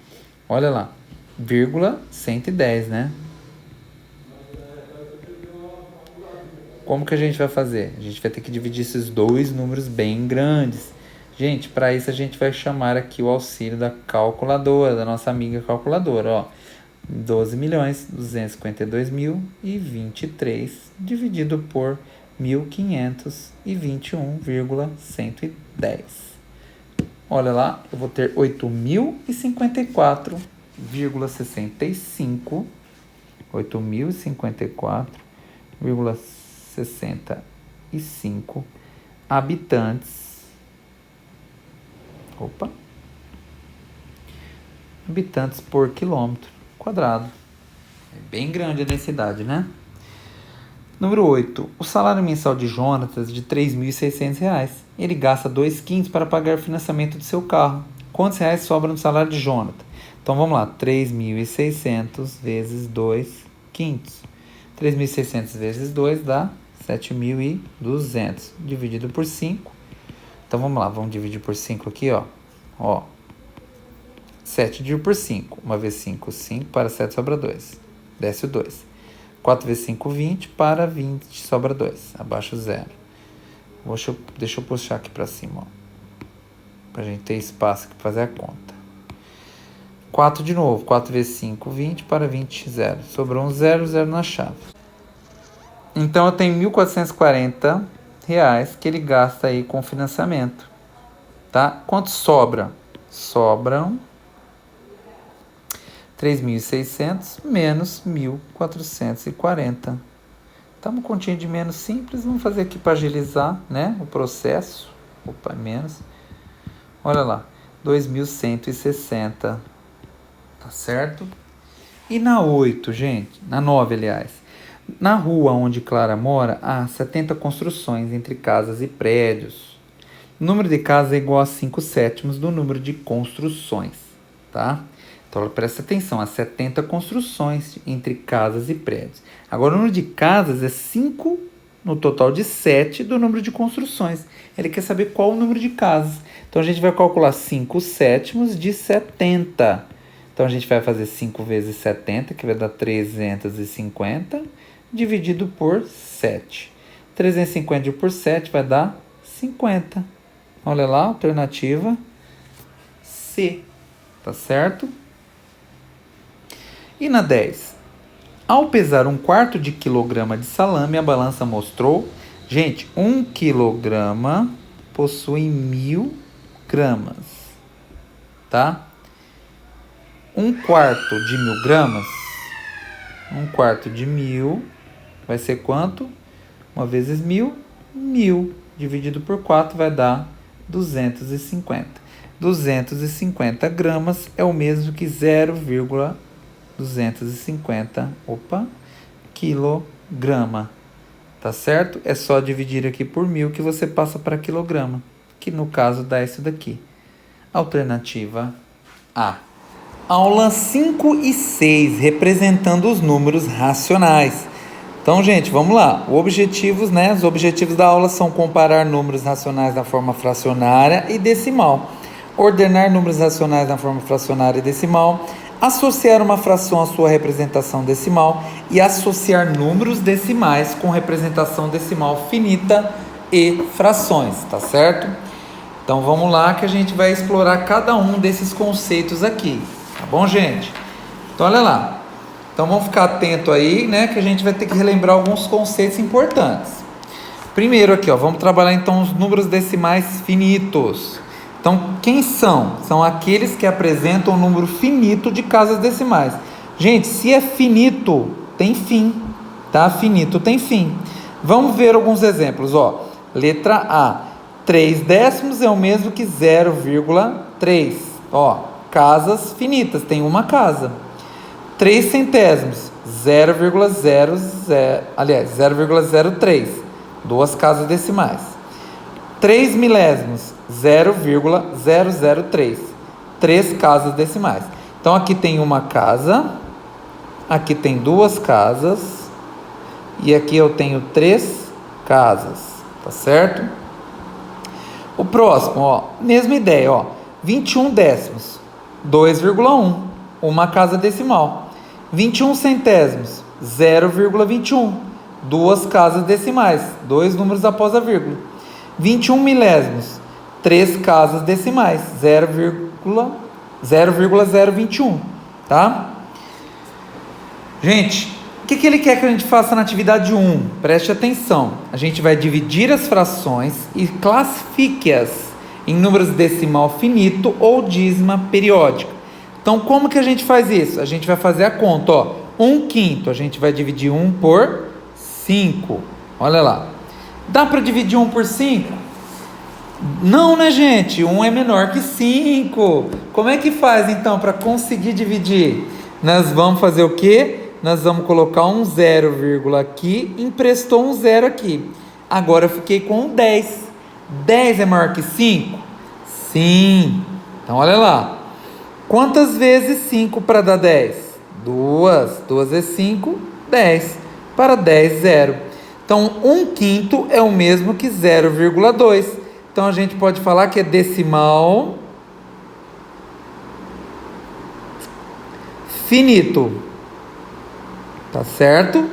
Olha lá, vírgula 110, né? Como que a gente vai fazer? A gente vai ter que dividir esses dois números bem grandes. Gente, para isso a gente vai chamar aqui o auxílio da calculadora, da nossa amiga calculadora, ó. 12.252.023 dividido por 1.521,110. Olha lá, eu vou ter 8.054,65. 8.054,65 habitantes. Habitantes por quilômetro quadrado. É bem grande a densidade, né? Número 8. O salário mensal de Jonatas é de R$ 3.600. Ele gasta 2,15 para pagar o financiamento do seu carro. Quantos reais sobra no salário de Jonatas? Então vamos lá. 3.600 vezes 2,15. 3.600 vezes 2 dá 7.200. Dividido por 5. Então vamos lá. Vamos dividir por 5 aqui, ó. 7 dividido por 5. 1 vezes 5, 5. Para 7 sobra 2. Desce o 2. 4 vezes 5, 20. Para 20 sobra 2. Abaixo 0. Deixa eu puxar aqui para cima, ó. Para a gente ter espaço aqui para fazer a conta. 4 de novo. 4 vezes 5, 20. Para 20, 0. Sobrou um 0, 0 na chave. Então eu tenho R$ 1.440 que ele gasta aí com financiamento. Tá? Quanto sobra? Sobram 3.600 menos 1.440. Tá uma continha de menos simples. Vamos fazer aqui para agilizar, né, o processo. Menos. Olha lá. 2.160. Tá certo? E na 8, gente. Na 9, aliás. Na rua onde Clara mora, há 70 construções entre casas e prédios. O número de casas é igual a 5/7 do número de construções, tá? Então, presta atenção, há 70 construções entre casas e prédios. Agora, o número de casas é 5 no total de 7 do número de construções. Ele quer saber qual o número de casas. Então, a gente vai calcular 5/7 de 70. Então, a gente vai fazer 5 vezes 70, que vai dar 350, dividido por 7. 350 por 7 vai dar 50. Olha lá, alternativa C. Tá certo? E na 10? Ao pesar 1/4 de quilograma de salame, a balança mostrou... Gente, 1 quilograma possui 1.000 gramas. Tá? 1/4 de 1.000 gramas. 1/4 de 1.000 vai ser quanto? 1 vezes 1.000, 1.000. Dividido por 4 vai dar 250. 250 gramas é o mesmo que 0,250, quilograma. Tá certo? É só dividir aqui por 1000 que você passa para quilograma, que no caso dá isso daqui. Alternativa A. Aula 5 e 6, representando os números racionais. Então, gente, vamos lá. Os objetivos da aula são comparar números racionais na forma fracionária e decimal, ordenar números racionais na forma fracionária e decimal, associar uma fração à sua representação decimal e associar números decimais com representação decimal finita e frações, tá certo? Então vamos lá que a gente vai explorar cada um desses conceitos aqui, tá bom, gente? Então olha lá. Então vamos ficar atento aí, né, que a gente vai ter que relembrar alguns conceitos importantes. Primeiro aqui, ó, vamos trabalhar então os números decimais finitos. Então, quem são? São aqueles que apresentam um número finito de casas decimais. Gente, se é finito, tem fim, tá? Finito tem fim. Vamos ver alguns exemplos, ó. Letra A. 3 décimos é o mesmo que 0,3. Ó, casas finitas, tem uma casa. 3 centésimos, 0,03. Duas casas decimais. 3 milésimos, 0,003. Três casas decimais. Então, aqui tem uma casa, aqui tem duas casas, e aqui eu tenho 3 casas, tá certo? O próximo, ó, mesma ideia, ó, 21 décimos, 2,1, uma casa decimal. 21 centésimos, 0,21, duas casas decimais, dois números após a vírgula. 21 milésimos, 3 casas decimais, 0,021, tá? Gente, o que ele quer que a gente faça na atividade 1? Preste atenção. A gente vai dividir as frações e classifique-as em números decimal finito ou dízima periódica. Então, como que a gente faz isso? A gente vai fazer a conta, ó. 1/5, a gente vai dividir 1 por 5. Olha lá. Dá para dividir 1 por 5? Não, né, gente? 1 é menor que 5. Como é que faz, então, para conseguir dividir? Nós vamos fazer o quê? Nós vamos colocar um 0, aqui, emprestou um 0 aqui. Agora eu fiquei com um 10. 10 é maior que 5? Sim. Então, olha lá. Quantas vezes 5 para dar 10? 2. 2 vezes 5, 10. Para 10, 0. Então, 1/5 é o mesmo que 0,2. Então, a gente pode falar que é decimal finito. Tá certo?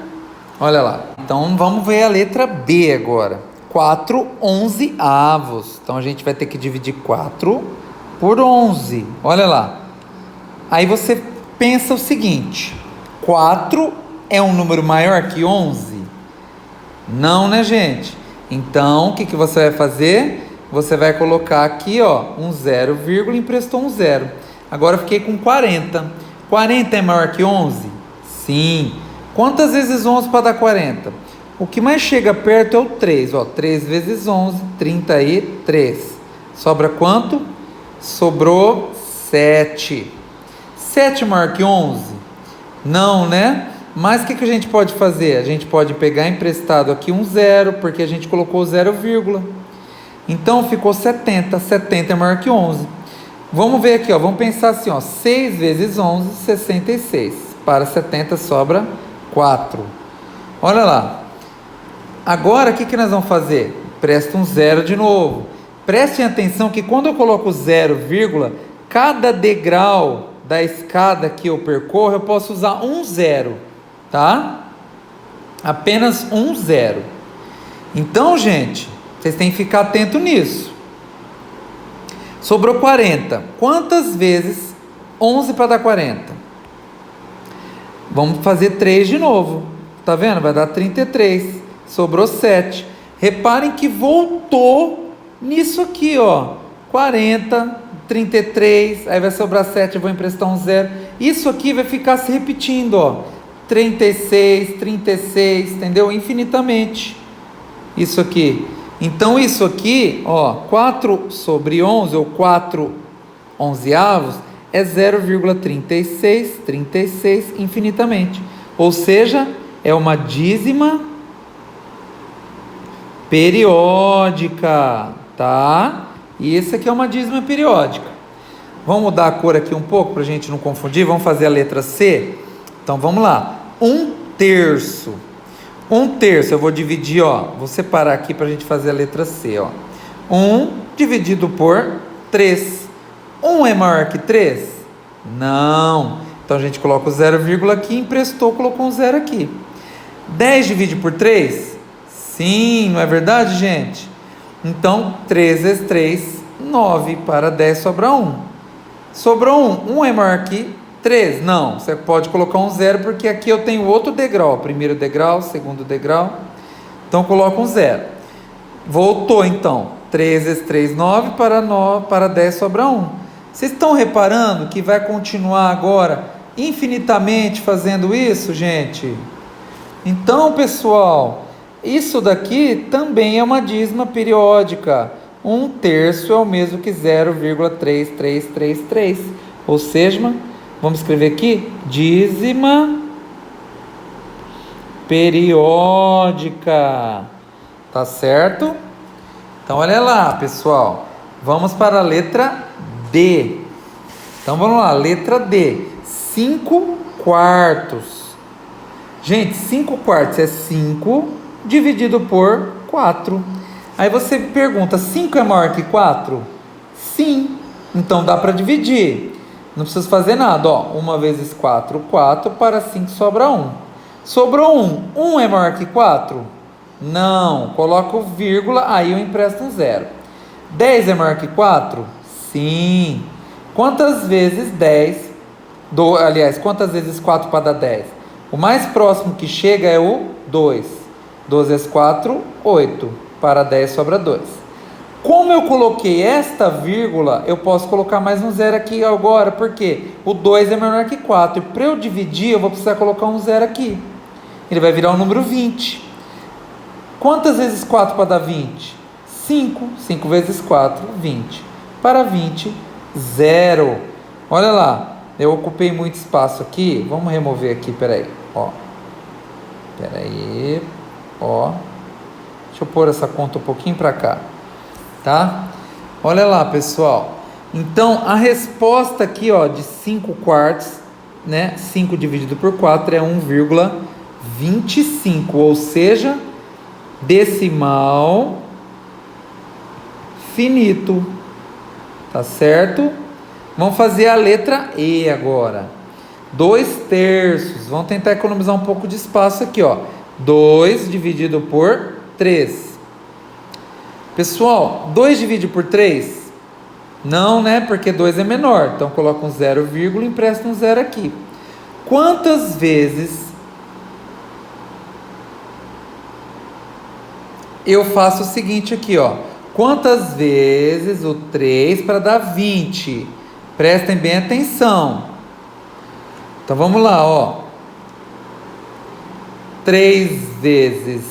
Olha lá. Então, vamos ver a letra B agora. 4/11. Então, a gente vai ter que dividir 4 por 11. Olha lá. Aí você pensa o seguinte. 4 é um número maior que 11? Não, né, gente? Então, o que você vai fazer? Você vai colocar aqui, ó, um 0, emprestou um 0. Agora eu fiquei com 40. 40 é maior que 11? Sim. Quantas vezes 11 para dar 40? O que mais chega perto é o 3. Ó, 3 vezes 11, 33. Sobra quanto? Sobrou 7. 7 é maior que 11? Não, né? Mas o que a gente pode fazer? A gente pode pegar emprestado aqui um 0, porque a gente colocou 0, então ficou 70. 70 é maior que 11. Vamos ver aqui, ó. Vamos pensar assim, ó. 6 vezes 11, 66. Para 70 sobra 4. Olha lá. Agora, o que nós vamos fazer? Presta um 0 de novo. Prestem atenção que quando eu coloco 0, cada degrau da escada que eu percorro, eu posso usar um 0, tá? Apenas um 0. Então, gente, vocês têm que ficar atento nisso. Sobrou 40. Quantas vezes 11 para dar 40? Vamos fazer 3 de novo. Tá vendo? Vai dar 33. Sobrou 7. Reparem que voltou nisso aqui, ó. 40, 33, aí vai sobrar 7, eu vou emprestar um 0. Isso aqui vai ficar se repetindo, ó. 36, entendeu? Infinitamente. Isso aqui. Então, isso aqui, ó, 4 sobre 11, ou 4 onzeavos é 0,3636 infinitamente. Ou seja, é uma dízima periódica, tá? E esse aqui é uma dízima periódica. Vamos mudar a cor aqui um pouco para a gente não confundir. Vamos fazer a letra C? Então vamos lá. 1/3. 1/3 eu vou dividir, ó. Vou separar aqui para a gente fazer a letra C, ó. 1 dividido por 3. 1 é maior que 3? Não. Então a gente coloca o 0, aqui, emprestou, colocou um 0 aqui. 10 divide por 3? Sim, não é verdade, gente? Então, 3 vezes 3, 9. Para 10 sobra 1. Sobrou 1. 1 é maior que 3? Não. Você pode colocar um 0, porque aqui eu tenho outro degrau. Primeiro degrau, segundo degrau. Então, coloca um 0. Voltou, então. 3 vezes 3, 9. Para 10 sobra 1. Vocês estão reparando que vai continuar agora infinitamente fazendo isso, gente? Então, pessoal, isso daqui também é uma dízima periódica. 1/3 é o mesmo que 0,3333. Ou seja, vamos escrever aqui, dízima periódica. Tá certo? Então, olha lá, pessoal. Vamos para a letra D. Então, vamos lá, letra D. 5/4. Gente, 5/4 é 5 dividido por 4. Aí você pergunta, 5 é maior que 4? Sim. Então dá para dividir. Não precisa fazer nada, ó. 1 vezes 4, 4. Para 5 sobra 1. Sobrou 1. 1 é maior que 4? Não. Coloco vírgula, aí eu empresto um 0. 10 é maior que 4? Sim. Quantas vezes 10? Quantas vezes 4 para dar 10? O mais próximo que chega é o 2. 12 vezes 4, 8. Para 10 sobra 2. Como eu coloquei esta vírgula, eu posso colocar mais um 0 aqui agora, porque o 2 é menor que 4. E para eu dividir, eu vou precisar colocar um 0 aqui. Ele vai virar o número 20. Quantas vezes 4 para dar 20? 5. 5 vezes 4, 20. Para 20, 0. Olha lá, eu ocupei muito espaço aqui. Vamos remover aqui, peraí. Ó. Peraí. Ó. Deixa eu pôr essa conta um pouquinho para cá. Tá? Olha lá, pessoal. Então, a resposta aqui, ó, de 5/4, né? 5 dividido por 4 é 1,25. Ou seja, decimal finito. Tá certo? Vamos fazer a letra E agora. 2/3. Vamos tentar economizar um pouco de espaço aqui, ó. 2 dividido por 3. Pessoal, 2 divide por 3? Não, né? Porque 2 é menor. Então, coloca um 0, e empresta um 0 aqui. Quantas vezes eu faço o seguinte aqui, ó. Quantas vezes o 3 para dar 20? Prestem bem atenção. Então, vamos lá, ó. 3 vezes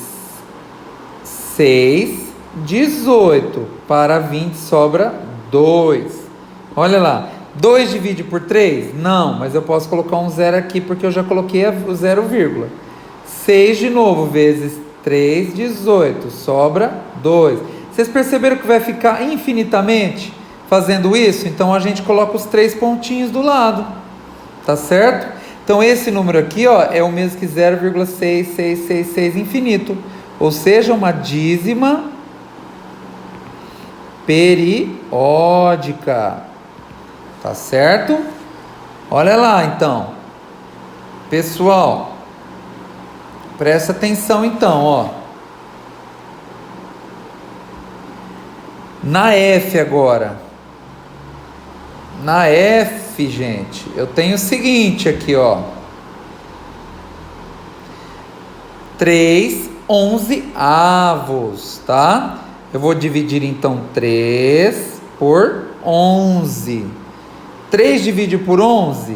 6, 18. Para 20 sobra 2. Olha lá. 2 divide por 3? Não, mas eu posso colocar um 0 aqui, porque eu já coloquei o 0, 6 de novo, vezes 3, 18. Sobra 2. Vocês perceberam que vai ficar infinitamente fazendo isso? Então, a gente coloca os 3 pontinhos do lado. Tá certo? Então, esse número aqui, ó, é o mesmo que 0,6666 infinito. Ou seja, uma dízima periódica. Tá certo? Olha lá, então. Pessoal, presta atenção, então, ó. Na F agora. Na F, gente, eu tenho o seguinte aqui, ó. 3 onzeavos, tá? Eu vou dividir, então, 3 por 11. 3 divide por 11?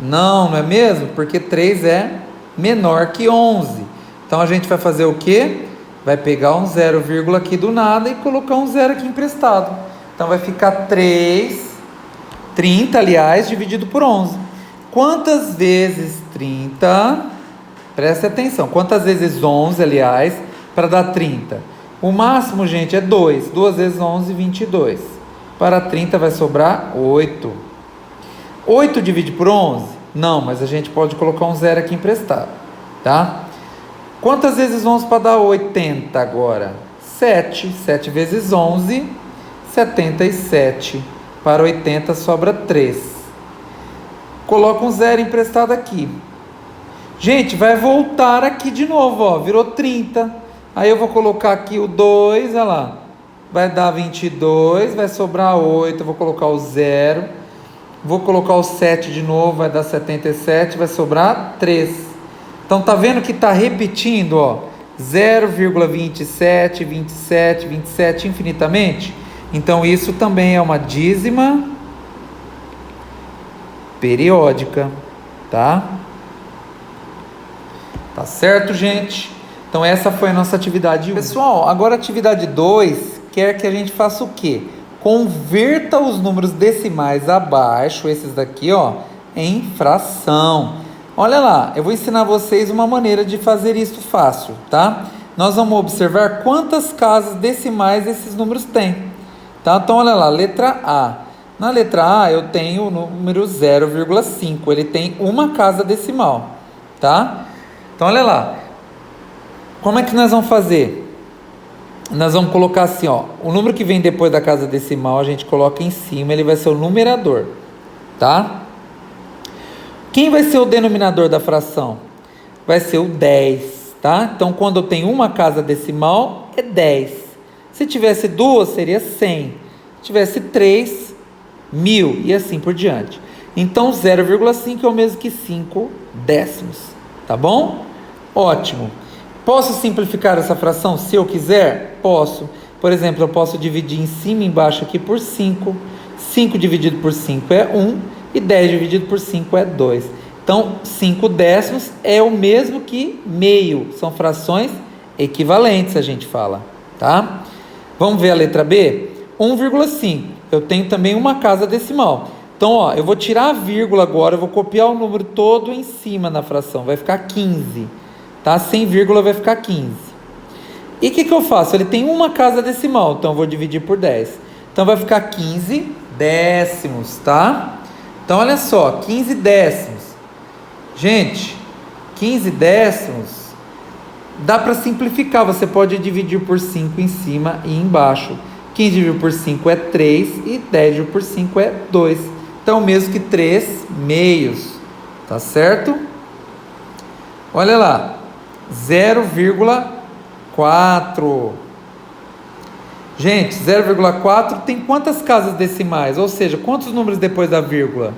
Não, não é mesmo? Porque 3 é menor que 11. Então, a gente vai fazer o quê? Vai pegar um 0, aqui do nada e colocar um 0 aqui emprestado. Então, vai ficar 3 30, aliás, dividido por 11. Quantas vezes 30? Preste atenção. Quantas vezes 11, aliás, para dar 30? O máximo, gente, é 2. 2 vezes 11, 22. Para 30 vai sobrar 8. 8 divide por 11? Não, mas a gente pode colocar um zero aqui emprestado, tá? Quantas vezes 11 para dar 80 agora? 7. 7 vezes 11, 77. Para 80 sobra 3. Coloca um zero emprestado aqui. Gente, vai voltar aqui de novo, ó, virou 30. Aí eu vou colocar aqui o 2, olha lá. Vai dar 22, vai sobrar 8, eu vou colocar o 0. Vou colocar o 7 de novo, vai dar 77, vai sobrar 3. Então tá vendo que tá repetindo, ó, 0,27, 27, 27 infinitamente? Então isso também é uma dízima periódica, tá? Tá certo, gente? Então essa foi a nossa atividade 1. Pessoal, agora a atividade 2 quer que a gente faça o quê? Converta os números decimais abaixo, esses daqui, ó, em fração. Olha lá, eu vou ensinar vocês uma maneira de fazer isso fácil, tá? Nós vamos observar quantas casas decimais esses números têm, tá? Então, olha lá, letra A. Na letra A, eu tenho o número 0,5. Ele tem uma casa decimal, tá? Então, olha lá. Como é que nós vamos fazer? Nós vamos colocar assim, ó. O número que vem depois da casa decimal, a gente coloca em cima, ele vai ser o numerador, tá? Quem vai ser o denominador da fração? Vai ser o 10, tá? Então, quando eu tenho uma casa decimal, é 10. Se tivesse duas, seria 100. Se tivesse 3, 1000 e assim por diante. Então, 0,5 é o mesmo que 5 décimos, tá bom? Ótimo. Posso simplificar essa fração se eu quiser? Posso. Por exemplo, eu posso dividir em cima e embaixo aqui por 5. 5 dividido por 5 é 1 e 10 dividido por 5 é 2. Então, 5 décimos é o mesmo que meio. São frações equivalentes, a gente fala, tá? Vamos ver a letra B? 1,5. Eu tenho também uma casa decimal. Então, ó, eu vou tirar a vírgula agora, eu vou copiar o número todo em cima na fração. Vai ficar 15. Tá? Sem vírgula vai ficar 15. E o que eu faço? Ele tem uma casa decimal, então eu vou dividir por 10. Então vai ficar 15 décimos, tá? Então olha só, 15 décimos. Gente, 15 décimos dá para simplificar. Você pode dividir por 5 em cima e embaixo. 15 dividido por 5 é 3 e 10 dividido por 5 é 2. Então mesmo que 3 meios, tá certo? Olha lá. 0,4. Gente, 0,4 tem quantas casas decimais? Ou seja, quantos números depois da vírgula?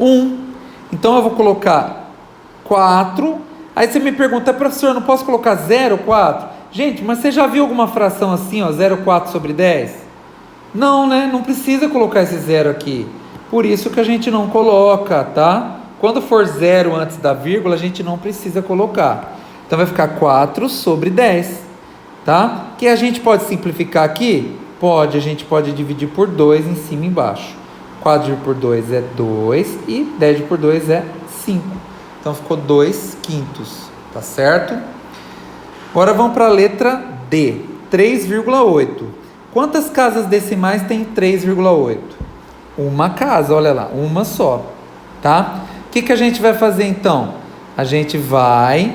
1. Então eu vou colocar 4. Aí você me pergunta, professor, eu não posso colocar 0,4? Gente, mas você já viu alguma fração assim, ó, 0,4 sobre 10? Não, né? Não precisa colocar esse zero aqui. Por isso que a gente não coloca, tá? Quando for zero antes da vírgula, a gente não precisa colocar. Então vai ficar 4 sobre 10, tá? Que a gente pode simplificar aqui? Pode, a gente pode dividir por 2 em cima e embaixo. 4 dividido por 2 é 2 e 10 dividido por 2 é 5. Então ficou 2 quintos, tá certo? Agora vamos para a letra D, 3,8. Quantas casas decimais tem 3,8? Uma casa, olha lá, uma só, tá? O que a gente vai fazer então? A gente vai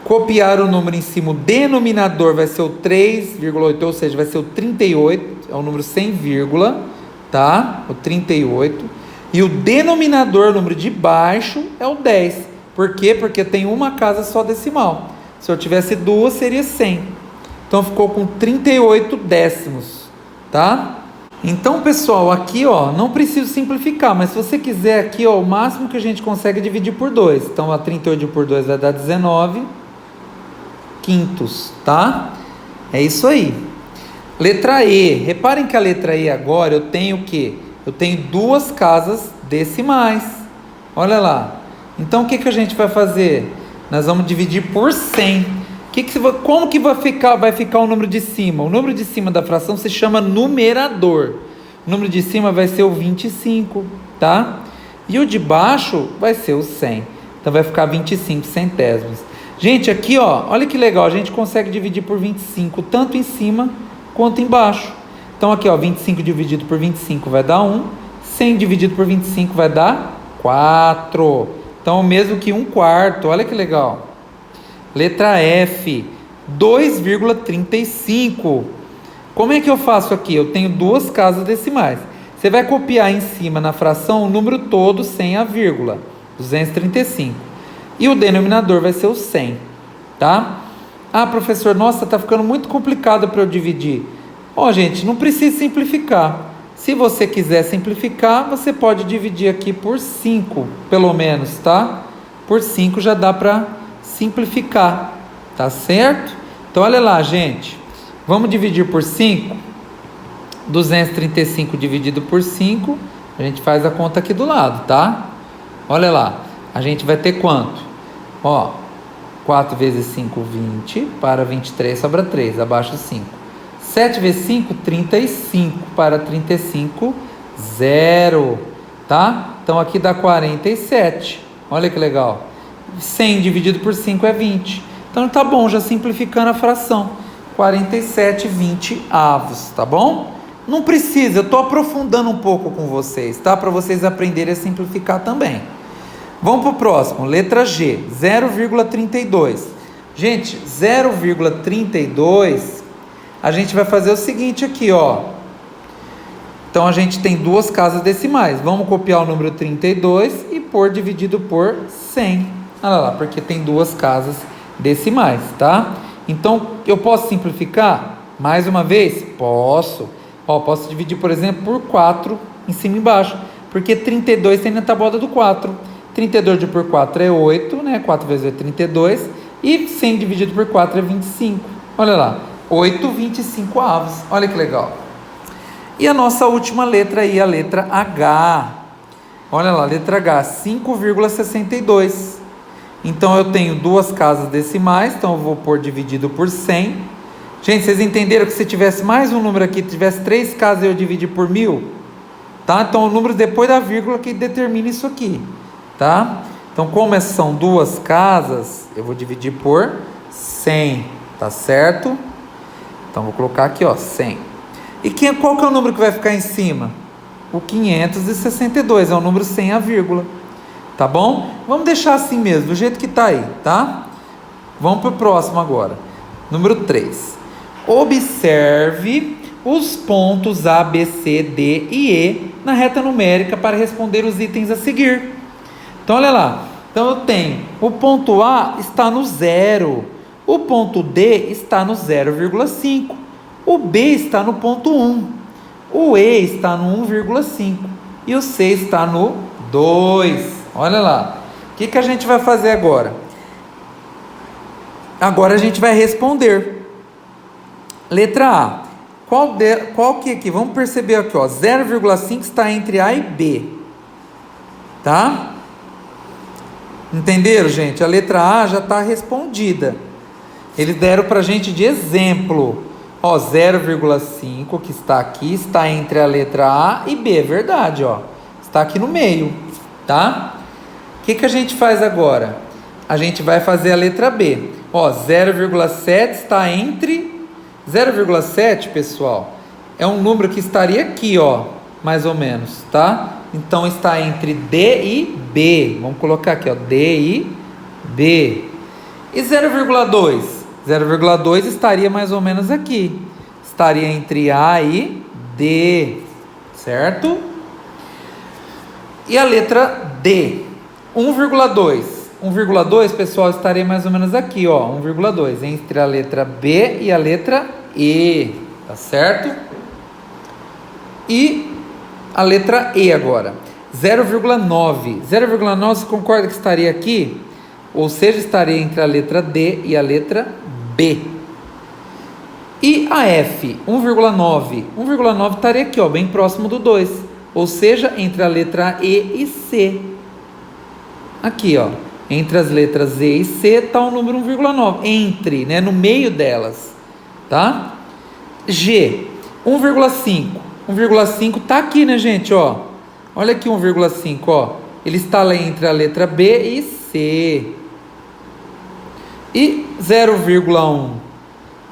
copiar o número em cima, o denominador vai ser o 3,8, ou seja, vai ser o 38, é um número sem vírgula, tá? O 38. E o denominador, o número de baixo, é o 10. Por quê? Porque tem uma casa só decimal. Se eu tivesse duas, seria 100. Então ficou com 38 décimos, tá? Então, pessoal, aqui, ó, não preciso simplificar, mas se você quiser aqui, ó, o máximo que a gente consegue é dividir por 2. Então, a 38 por 2 vai dar 19 quintos, tá? É isso aí. Letra E. Reparem que a letra E agora eu tenho o quê? Eu tenho duas casas decimais. Olha lá. Então, o que a gente vai fazer? Nós vamos dividir por 100. Como que vai ficar o número de cima? O número de cima da fração se chama numerador. O número de cima vai ser o 25, tá? E o de baixo vai ser o 100. Então vai ficar 25 centésimos. Gente, aqui ó, olha que legal, a gente consegue dividir por 25, tanto em cima quanto embaixo. Então aqui ó, 25 dividido por 25 vai dar 1, 100 dividido por 25 vai dar 4. Então o mesmo que 1/4, olha que legal. Letra F, 2,35. Como é que eu faço aqui? Eu tenho duas casas decimais. Você vai copiar em cima na fração o número todo sem a vírgula, 235. E o denominador vai ser o 100, tá? Ah, professor, nossa, tá ficando muito complicado para eu dividir. Ó, gente, não precisa simplificar. Se você quiser simplificar, você pode dividir aqui por 5, pelo menos, tá? Por 5 já dá para simplificar, tá certo? Então, olha lá, gente. Vamos dividir por 5. 235 dividido por 5, a gente faz a conta aqui do lado, tá? Olha lá, a gente vai ter quanto? Ó, 4 vezes 5, 20, para 23 sobra 3, abaixo 5. 7 vezes 5, 35, para 35, 0, tá? Então aqui dá 47, olha que legal. 100 dividido por 5 é 20. Então tá bom, já simplificando a fração. 47/20, tá bom? Não precisa, eu estou aprofundando um pouco com vocês, tá? Para vocês aprenderem a simplificar também. Vamos para o próximo, letra G, 0,32. Gente, 0,32, a gente vai fazer o seguinte aqui, ó. Então, a gente tem duas casas decimais. Vamos copiar o número 32 e pôr dividido por 100. Olha lá, porque tem duas casas decimais, tá? Então, eu posso simplificar? Mais uma vez? Posso. Ó, posso dividir, por exemplo, por 4 em cima e embaixo. Porque 32 tem na tabuada do 4. 32 por 4 é 8, né? 4 vezes 8 é 32. E 100 dividido por 4 é 25. Olha lá. 8/25. Olha que legal. E a nossa última letra aí, a letra H. Olha lá, letra H, 5,62. Então, eu tenho duas casas decimais, então eu vou pôr dividido por 100. Gente, vocês entenderam que se tivesse mais um número aqui, tivesse 3 casas, eu dividir por 1000? Tá? Então, o número depois da vírgula que determina isso aqui, tá? Então, como essas são duas casas, eu vou dividir por 100, tá certo? Então, vou colocar aqui, ó, 100. E qual que é o número que vai ficar em cima? O 562, é o número sem a vírgula. Tá bom? Vamos deixar assim mesmo, do jeito que tá aí, tá? Vamos para o próximo agora. Número 3. Observe os pontos A, B, C, D e E na reta numérica para responder os itens a seguir. Então, olha lá. Então, eu tenho o ponto A está no 0. O ponto D está no 0,5. O B está no ponto 1. O E está no 1,5. E o C está no 2. Olha lá. O que a gente vai fazer agora? Agora a gente vai responder. Letra A. Qual que aqui? Vamos perceber aqui, ó. 0,5 está entre A e B. Tá? Entenderam, gente? A letra A já está respondida. Eles deram para a gente de exemplo. Ó, 0,5 que está aqui, está entre a letra A e B. É verdade, ó. Está aqui no meio, tá? O que a gente faz agora? A gente vai fazer a letra B. Ó, 0,7 está entre... 0,7, pessoal, é um número que estaria aqui, ó, mais ou menos, tá? Então, está entre D e B. Vamos colocar aqui, ó, D e B. E 0,2? 0,2 estaria mais ou menos aqui. Estaria entre A e D, certo? E a letra D? 1,2. 1,2, pessoal, estaria mais ou menos aqui, ó, 1,2, entre a letra B e a letra E, tá certo? E a letra E agora, 0,9. 0,9, você concorda que estaria aqui? Ou seja, estaria entre a letra D e a letra B. E a F, 1,9. 1,9 estaria aqui, ó, bem próximo do 2. Ou seja, entre a letra E e C. Aqui, ó. Entre as letras E e C está o número 1,9. Entre, né? No meio delas. Tá? G, 1,5. 1,5 tá aqui, né, gente, ó. Olha aqui 1,5, ó. Ele está lá entre a letra B e C. E 0,1?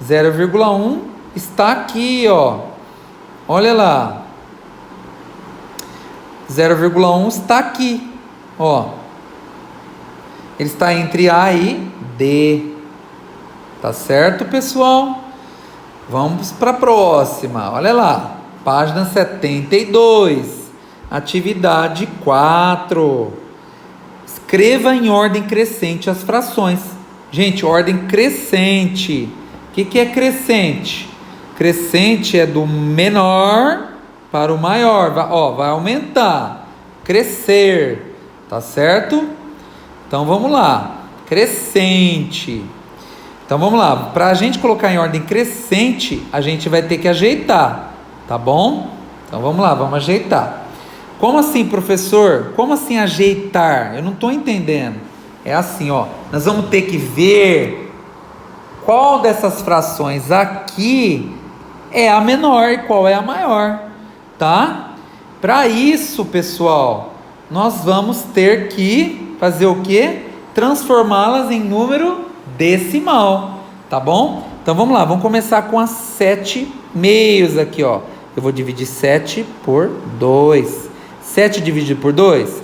0,1 está aqui, ó. Olha lá. 0,1 está aqui, ó. Ele está entre A e D. Tá certo, pessoal? Vamos para a próxima. Olha lá. Página 72. Atividade 4. Escreva em ordem crescente as frações. Gente, ordem crescente. O que é crescente? Crescente é do menor para o maior. Vai aumentar. Crescer. Tá certo? Então vamos lá. Crescente. Então vamos lá. Para a gente colocar em ordem crescente, a gente vai ter que ajeitar. Tá bom? Então vamos lá, vamos ajeitar. Como assim, professor? Como assim ajeitar? Eu não estou entendendo. É assim, ó. Nós vamos ter que ver qual dessas frações aqui é a menor e qual é a maior, tá? Para isso, pessoal, nós vamos ter que fazer o quê? Transformá-las em número decimal, tá bom? Então vamos lá, vamos começar com as 7 meios aqui, ó. Eu vou dividir 7 por 2. 7 dividido por 2?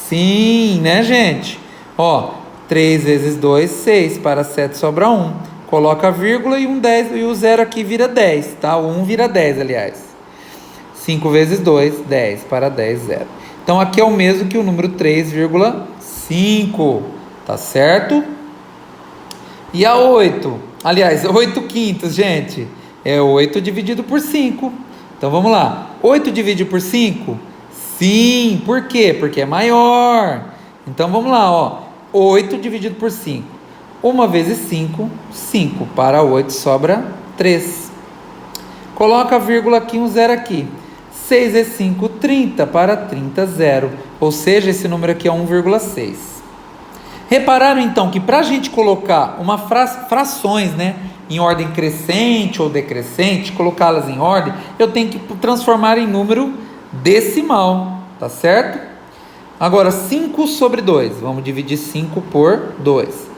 Sim, né, gente? Ó, 3 vezes 2, 6. Para 7 sobra 1. Coloca a vírgula e 10, e o 0 aqui vira 10, tá? O 1 vira 10, aliás. 5 vezes 2, 10. Para 10, 0. Então, aqui é o mesmo que o número 3,5. Tá certo? E a 8? Aliás, 8 quintos, gente. É 8 dividido por 5. Então, vamos lá. 8 dividido por 5? Sim. Por quê? Porque é maior. Então, vamos lá, ó. 8 dividido por 5. 1 vezes 5, 5. Para 8 sobra 3. Coloca a vírgula aqui, um 0 aqui. 6 vezes 5, 30. Para 30, 0. Ou seja, esse número aqui é 1,6. Repararam, então, que para a gente colocar frações, né, em ordem crescente ou decrescente, colocá-las em ordem, eu tenho que transformar em número decimal, tá certo? Agora, 5 sobre 2. Vamos dividir 5 por 2.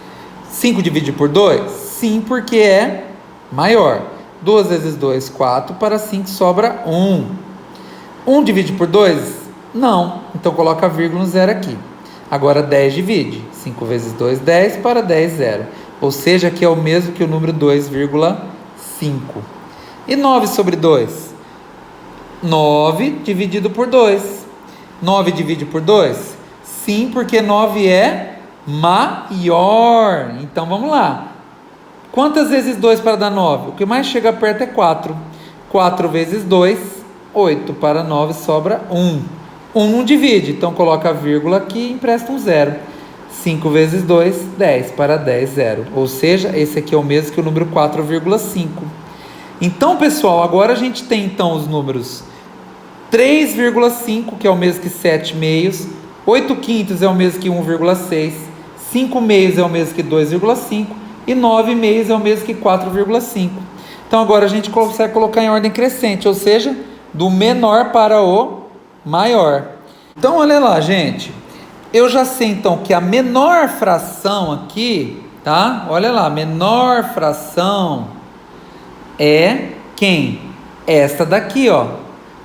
5 dividido por 2? Sim, porque é maior. 2 vezes 2, 4. Para 5 sobra 1. 1 divide por 2? Não. Então, coloca a vírgula no 0 aqui. Agora, 10 divide. 5 vezes 2, 10. Para 10, 0. Ou seja, aqui é o mesmo que o número 2,5. E 9 sobre 2? 9 dividido por 2. 9 divide por 2? Sim, porque 9 é maior. Então, vamos lá. Quantas vezes 2 para dar 9? O que mais chega perto é 4. 4 vezes 2, 8. Para 9 sobra 1. 1 não divide, então coloca a vírgula aqui e empresta um 0. 5 vezes 2, 10. Para 10, 0. Ou seja, esse aqui é o mesmo que o número 4,5. Então, pessoal, agora a gente tem então os números 3,5, que é o mesmo que 7 meios. 8 quintos é o mesmo que 1,6. 5 meios é o mesmo que 2,5. E 9 meios é o mesmo que 4,5. Então, agora a gente consegue colocar em ordem crescente, ou seja, do menor para o maior. Então, olha lá, gente. Eu já sei, então, que a menor fração aqui, tá? Olha lá, a menor fração é quem? Esta daqui, ó.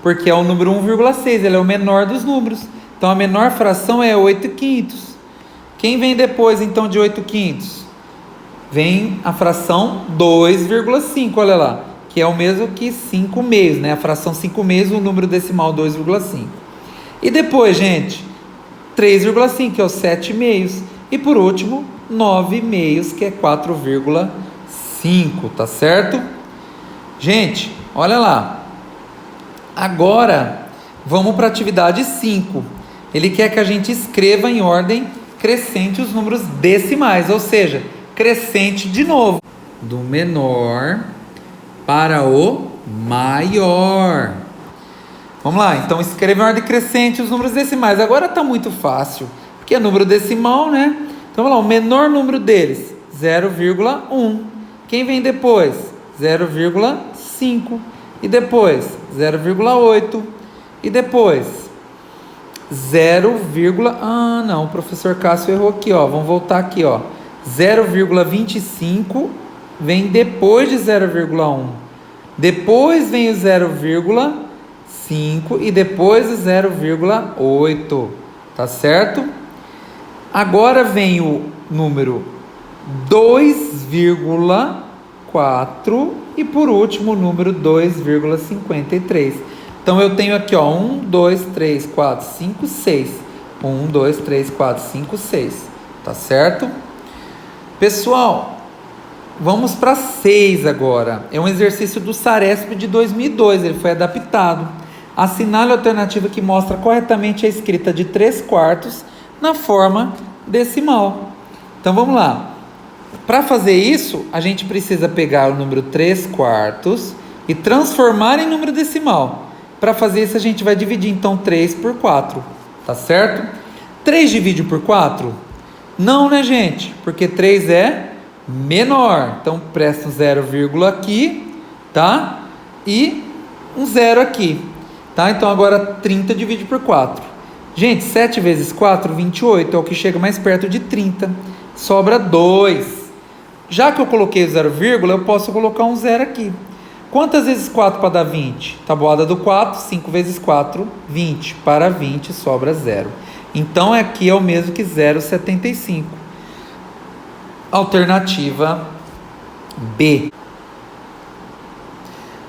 Porque é o número 1,6, ele é o menor dos números. Então, a menor fração é 8 quintos. Quem vem depois, então, de 8 quintos? Vem a fração 2,5, olha lá. Que é o mesmo que 5 meios, né? A fração 5 meios, o número decimal 2,5. E depois, gente, 3,5, que é o 7 meios. E por último, 9 meios, que é 4,5, tá certo? Gente, olha lá. Agora, vamos para a atividade 5. Ele quer que a gente escreva em ordem crescente os números decimais, ou seja, crescente de novo. Do menor para o maior. Vamos lá, então escreva em ordem crescente os números decimais. Agora está muito fácil, porque é número decimal, né? Então vamos lá, o menor número deles, 0,1. Quem vem depois? 0,5. E depois 0,8. E depois 0, ah, não, o professor Cássio errou aqui, ó. Vamos voltar aqui, ó. 0,25 vem depois de 0,1. Depois vem o 0,5 e depois o 0,8. Tá certo? Agora vem o número 2,4 e por último o número 2,53. Então eu tenho aqui, ó, 1, 2, 3, 4, 5, 6. 1, 2, 3, 4, 5, 6. Tá certo? Pessoal, vamos para 6 agora. É um exercício do Saresp de 2002, ele foi adaptado. Assinale a alternativa que mostra corretamente a escrita de 3/4 na forma decimal. Então vamos lá. Para fazer isso, a gente precisa pegar o número 3/4 e transformar em número decimal. Para fazer isso, a gente vai dividir então 3 por 4, tá certo? 3 divide por 4? Não, né, gente? Porque 3 é menor. Então, presta um 0, aqui, tá? E um 0 aqui, tá? Então, agora 30 divide por 4. Gente, 7 vezes 4, 28, é o que chega mais perto de 30. Sobra 2. Já que eu coloquei o 0, eu posso colocar um 0 aqui. Quantas vezes 4 para dar 20? Tabuada do 4, 5 vezes 4, 20. Para 20 sobra 0. Então, aqui é o mesmo que 0,75. Alternativa B.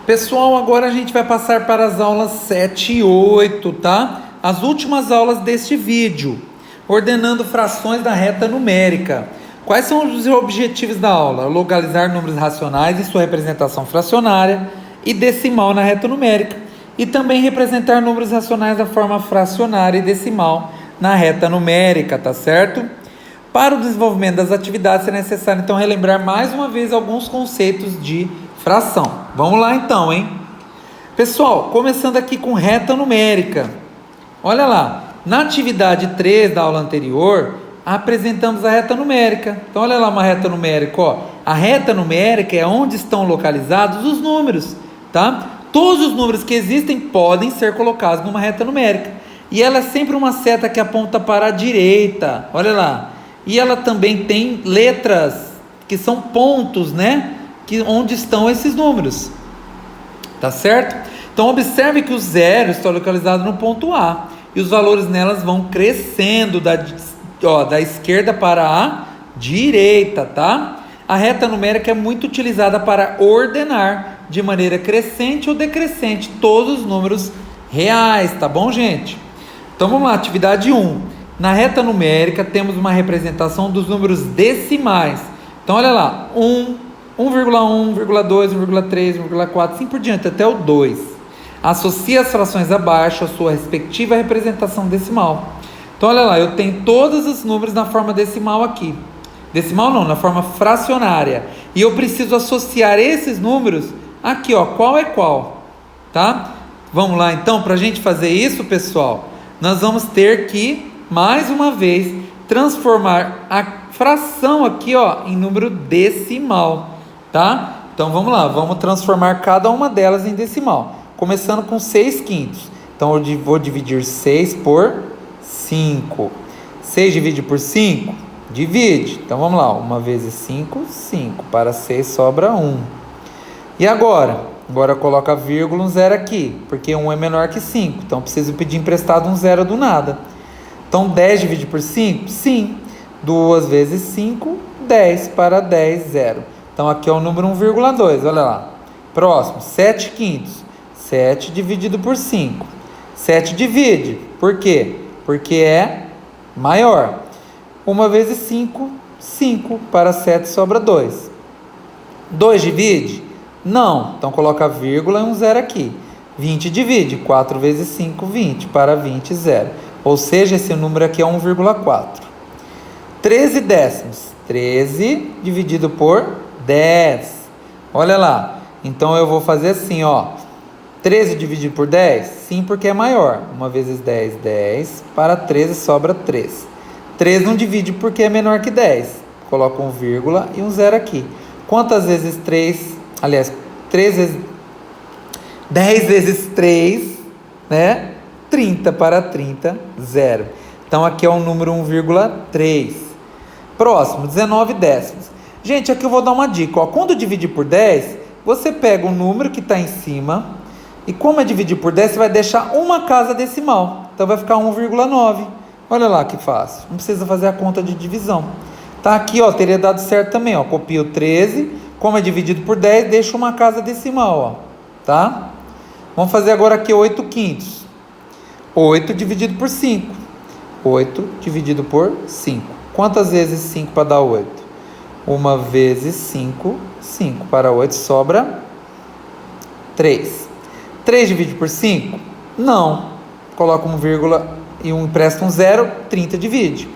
Pessoal, agora a gente vai passar para as aulas 7 e 8, tá? As últimas aulas deste vídeo. Ordenando frações da reta numérica. Quais são os objetivos da aula? Localizar números racionais e sua representação fracionária e decimal na reta numérica. E também representar números racionais da forma fracionária e decimal na reta numérica, tá certo? Para o desenvolvimento das atividades é necessário então relembrar mais uma vez alguns conceitos de fração. Vamos lá então, hein? Pessoal, começando aqui com reta numérica. Olha lá, na atividade 3 da aula anterior, apresentamos a reta numérica. Então, olha lá uma reta numérica, ó. A reta numérica é onde estão localizados os números, tá? Todos os números que existem podem ser colocados numa reta numérica. E ela é sempre uma seta que aponta para a direita, olha lá. E ela também tem letras, que são pontos, né? Onde estão esses números, tá certo? Então, observe que o 0 está localizado no ponto A. E os valores nelas vão crescendo da esquerda para a direita, tá? A reta numérica é muito utilizada para ordenar de maneira crescente ou decrescente todos os números reais, tá bom, gente? Então vamos lá, atividade 1. Na reta numérica temos uma representação dos números decimais. Então olha lá, 1, 1,1, 1,2, 1,3, 1,4, assim por diante, até o 2. Associe as frações abaixo à sua respectiva representação decimal. Então, olha lá, eu tenho todos os números na forma decimal aqui. Decimal não, na forma fracionária. E eu preciso associar esses números aqui, ó, qual é qual, tá? Vamos lá, então, para a gente fazer isso, pessoal, nós vamos ter que, mais uma vez, transformar a fração aqui, ó, em número decimal, tá? Então, vamos lá, vamos transformar cada uma delas em decimal. Começando com 6/5. Então, eu vou dividir 6 por 5. 6 divide por 5? Divide. Então, vamos lá. 1 vezes 5, 5. Para 6 sobra 1. E agora? Agora coloca vírgula, um 0 aqui. Porque 1 é menor que 5. Então, preciso pedir emprestado um 0 do nada. Então, 10 divide por 5? Sim. 2 vezes 5, 10. Para 10, 0. Então, aqui é o número 1,2. Olha lá. Próximo. 7/5. 7 dividido por 5. 7 divide. Por quê? Porque é maior. 1 vezes 5, 5. Para 7 sobra 2. 2 divide? Não. Então, coloca vírgula e um 0 aqui. 20 divide. 4 vezes 5, 20. Para 20, 0. Ou seja, esse número aqui é 1,4. 13 décimos. 13 dividido por 10. Olha lá. Então, eu vou fazer assim, ó. 13 dividido por 10? Sim, porque é maior. 1 vezes 10, 10. Para 13 sobra 3. 3 não divide porque é menor que 10. Coloca um vírgula e um 0 aqui. Quantas vezes 3? Aliás, 3 vezes... 10 vezes 3, né? 30 para 30, 0. Então, aqui é o número 1,3. Próximo, 19 décimos. Gente, aqui eu vou dar uma dica. Ó. Quando dividir por 10, você pega o número que está em cima, e como é dividir por 10, você vai deixar uma casa decimal. Então, vai ficar 1,9. Olha lá que fácil. Não precisa fazer a conta de divisão. Tá aqui, ó, teria dado certo também, ó. Copio 13, como é dividido por 10, deixa uma casa decimal, ó. Tá? Vamos fazer agora aqui 8 quintos. 8 dividido por 5. 8 dividido por 5. Quantas vezes 5 para dar 8? 1 vezes 5. 5 para 8 sobra 3. 3 divide por 5? Não. Coloca 1 vírgula e empresta um 0. 30 divide.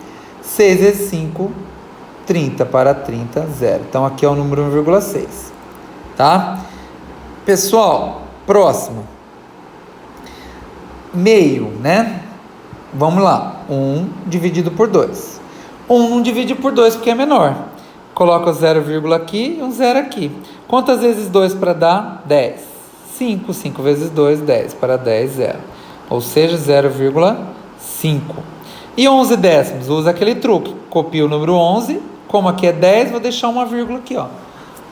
6 vezes 5, 30 para 30, 0. Então, aqui é o número 1,6. Tá? Pessoal, próximo. Meio, né? Vamos lá. 1 dividido por 2. 1 não divide por 2 porque é menor. Coloca o 0, aqui e um 0 aqui. Quantas vezes 2 para dar? 10. 5. 5 vezes 2, 10. Para 10, 0. Ou seja, 0,5. E 11 décimos? Usa aquele truque. Copia o número 11. Como aqui é 10, vou deixar uma vírgula aqui, ó.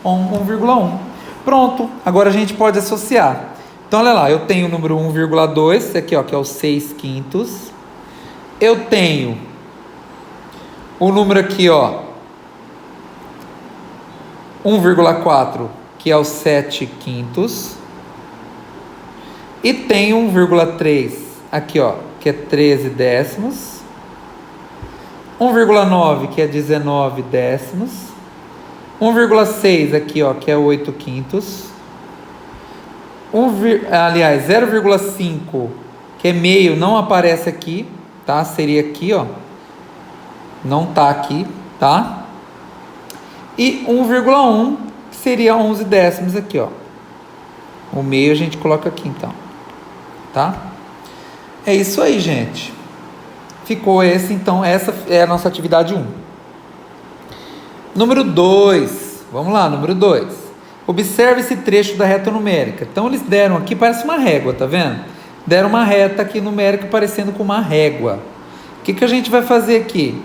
1,1. Pronto. Agora a gente pode associar. Então, olha lá. Eu tenho o número 1,2. Esse aqui, ó, que é o 6 quintos. Eu tenho o número aqui, ó, 1,4, que é o 7 quintos. E tem 1,3 aqui, ó, que é 13 décimos. 1,9, que é 19 décimos. 1,6 aqui, ó, que é 8 quintos. Aliás, 0,5, que é meio, não aparece aqui, tá? Seria aqui, ó. Não tá aqui, tá? E 1,1, que seria 11 décimos aqui, ó. O meio a gente coloca aqui, então. Tá? É isso aí, gente. Ficou esse, então, essa é a nossa atividade 1. Número 2. Vamos lá, número 2. Observe esse trecho da reta numérica. Então, eles deram aqui, parece uma régua, tá vendo? Deram uma reta aqui numérica parecendo com uma régua. O que a gente vai fazer aqui?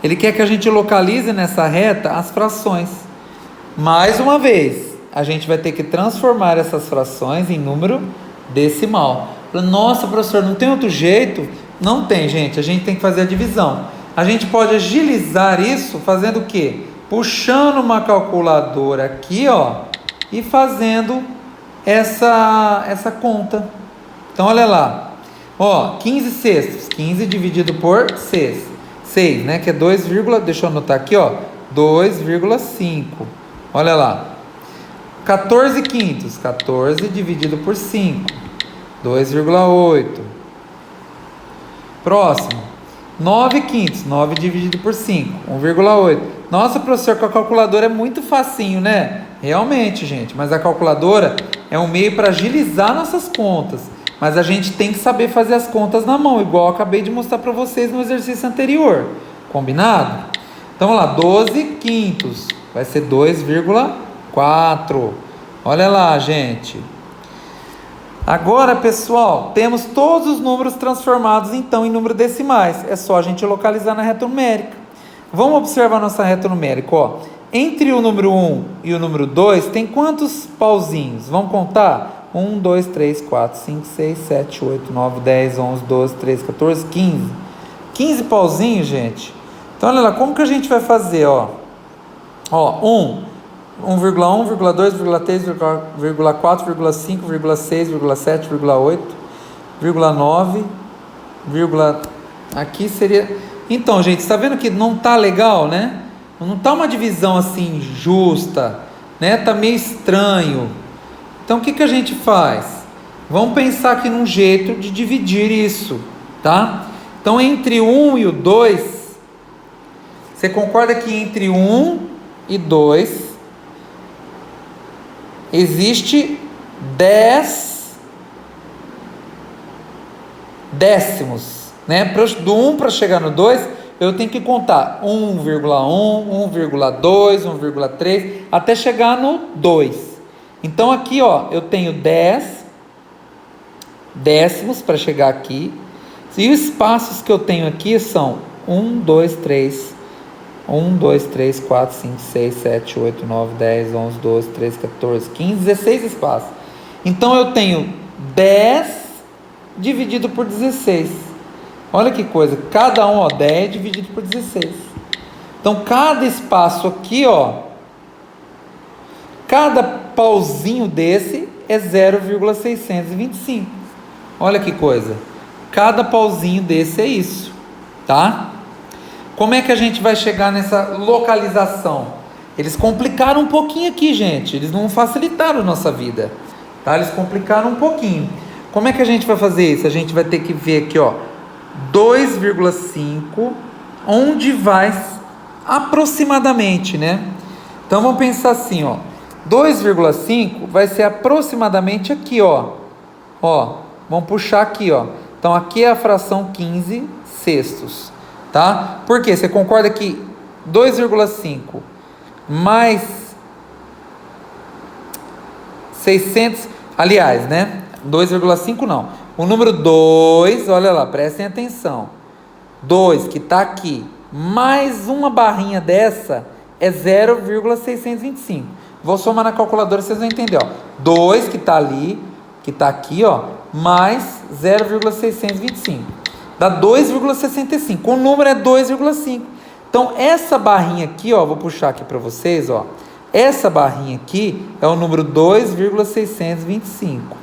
Ele quer que a gente localize nessa reta as frações. Mais uma vez, a gente vai ter que transformar essas frações em número decimal. Nossa, professor, não tem outro jeito? Não tem, gente. A gente tem que fazer a divisão. A gente pode agilizar isso fazendo o quê? Puxando uma calculadora aqui, ó, e fazendo essa conta. Então, olha lá. Ó, 15 sextos. 15 dividido por 6. 6, né? Que é 2, deixa eu anotar aqui, ó. 2,5. Olha lá. 14 quintos. 14 dividido por 5. 2,8. Próximo. 9 quintos. 9 dividido por 5. 1,8. Nossa, professor, com a calculadora é muito facinho, né? Realmente, gente. Mas a calculadora é um meio para agilizar nossas contas. Mas a gente tem que saber fazer as contas na mão, igual eu acabei de mostrar para vocês no exercício anterior. Combinado? Então, vamos lá. 12 quintos. Vai ser 2,4. Olha lá, gente. Agora, pessoal, temos todos os números transformados, então, em números decimais. É só a gente localizar na reta numérica. Vamos observar a nossa reta numérica, ó. Entre o número 1 e o número 2, tem quantos pauzinhos? Vamos contar? 1, 2, 3, 4, 5, 6, 7, 8, 9, 10, 11, 12, 13, 14, 15. 15 pauzinhos, gente. Então, olha lá, como que a gente vai fazer, ó? Ó, 1,1, 1,2, 3, 4, 5, 6, 7, 8, 9, aqui seria... Então, gente, está vendo que não tá legal, né? Não tá uma divisão assim justa, né? Tá meio estranho. Então, o que a gente faz? Vamos pensar aqui num jeito de dividir isso, tá? Então, entre 1 e o 2, você concorda que entre 1 e 2 existe 10 décimos, né? Do 1 para chegar no 2, eu tenho que contar 1,1, 1,2, 1,3, até chegar no 2. Então, aqui, ó, eu tenho 10 décimos para chegar aqui. E os espaços que eu tenho aqui são 1, 2, 3, 1, 2, 3, 4, 5, 6, 7, 8, 9, 10, 11, 12, 13, 14, 15, 16 espaços. Então eu tenho 10 dividido por 16. Olha que coisa, cada um, 10 dividido por 16. Então cada espaço aqui, cada pauzinho desse é 0,625. Olha que coisa. Cada pauzinho desse é isso, tá? Como é que a gente vai chegar nessa localização? Eles complicaram um pouquinho aqui, gente. Eles não facilitaram a nossa vida, tá? Eles complicaram um pouquinho. Como é que a gente vai fazer isso? A gente vai ter que ver aqui, 2,5, onde vai aproximadamente, né? Então vamos pensar assim, 2,5 vai ser aproximadamente aqui, vamos puxar aqui, Então aqui é a fração 15 sextos, tá? Por quê? Você concorda que 2,5 mais 600, aliás, né? 2,5 não. O número 2, olha lá, prestem atenção. 2 que está aqui, mais uma barrinha dessa é 0,625. Vou somar na calculadora, vocês vão entender, 2 que está ali, que está aqui, mais 0,625. Dá 2,65. O número é 2,5. Então, essa barrinha aqui, vou puxar aqui para vocês, essa barrinha aqui é o número 2,625.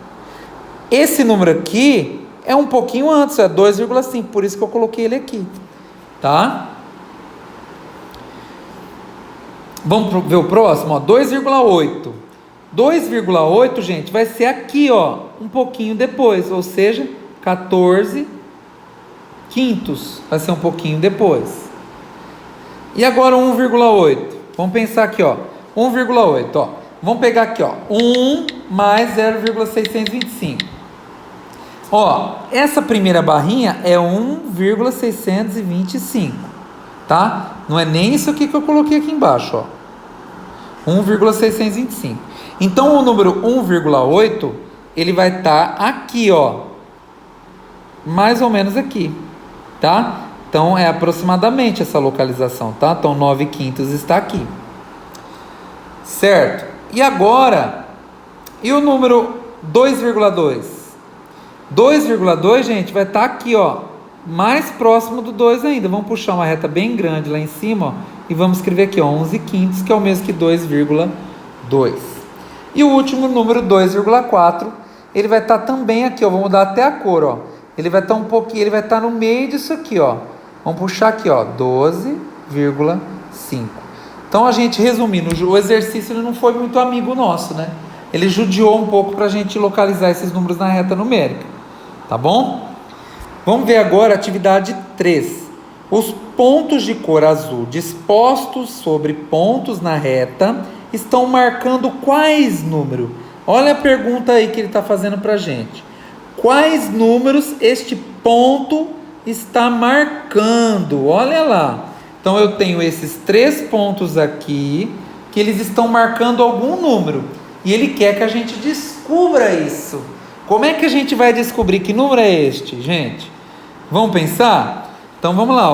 Esse número aqui é um pouquinho antes, é 2,5, por isso que eu coloquei ele aqui, tá? Vamos ver o próximo, 2,8. 2,8, gente, vai ser aqui, um pouquinho depois, ou seja, 14 quintos, vai ser um pouquinho depois. E agora 1,8, vamos pensar aqui, 1,8, vamos pegar aqui, 1 mais 0,625. Essa primeira barrinha é 1,625, tá? Não é nem isso aqui que eu coloquei aqui embaixo, 1,625. Então o número 1,8 ele vai estar aqui, mais ou menos aqui, tá? Então é aproximadamente essa localização, tá? Então 9 quintos está aqui, certo? E agora, e o número 2,2? 2,2, gente, vai estar aqui, mais próximo do 2 ainda. Vamos puxar uma reta bem grande lá em cima, e vamos escrever aqui, 11 quintos, que é o mesmo que 2,2. E o último número, 2,4, ele vai estar também aqui, vou mudar até a cor, ele vai estar um pouquinho, ele vai estar no meio disso aqui, vamos puxar aqui, 12,5. Então a gente, resumindo, o exercício ele não foi muito amigo nosso, né? Ele judiou um pouco para a gente localizar esses números na reta numérica, tá bom? Vamos ver agora a atividade 3. Os pontos de cor azul dispostos sobre pontos na reta estão marcando quais números? Olha a pergunta aí que ele está fazendo para a gente. Quais números este ponto está marcando? Olha lá. Então eu tenho esses 3 pontos aqui, que eles estão marcando algum número. E ele quer que a gente descubra isso. Como é que a gente vai descobrir que número é este, gente? Vamos pensar? Então vamos lá,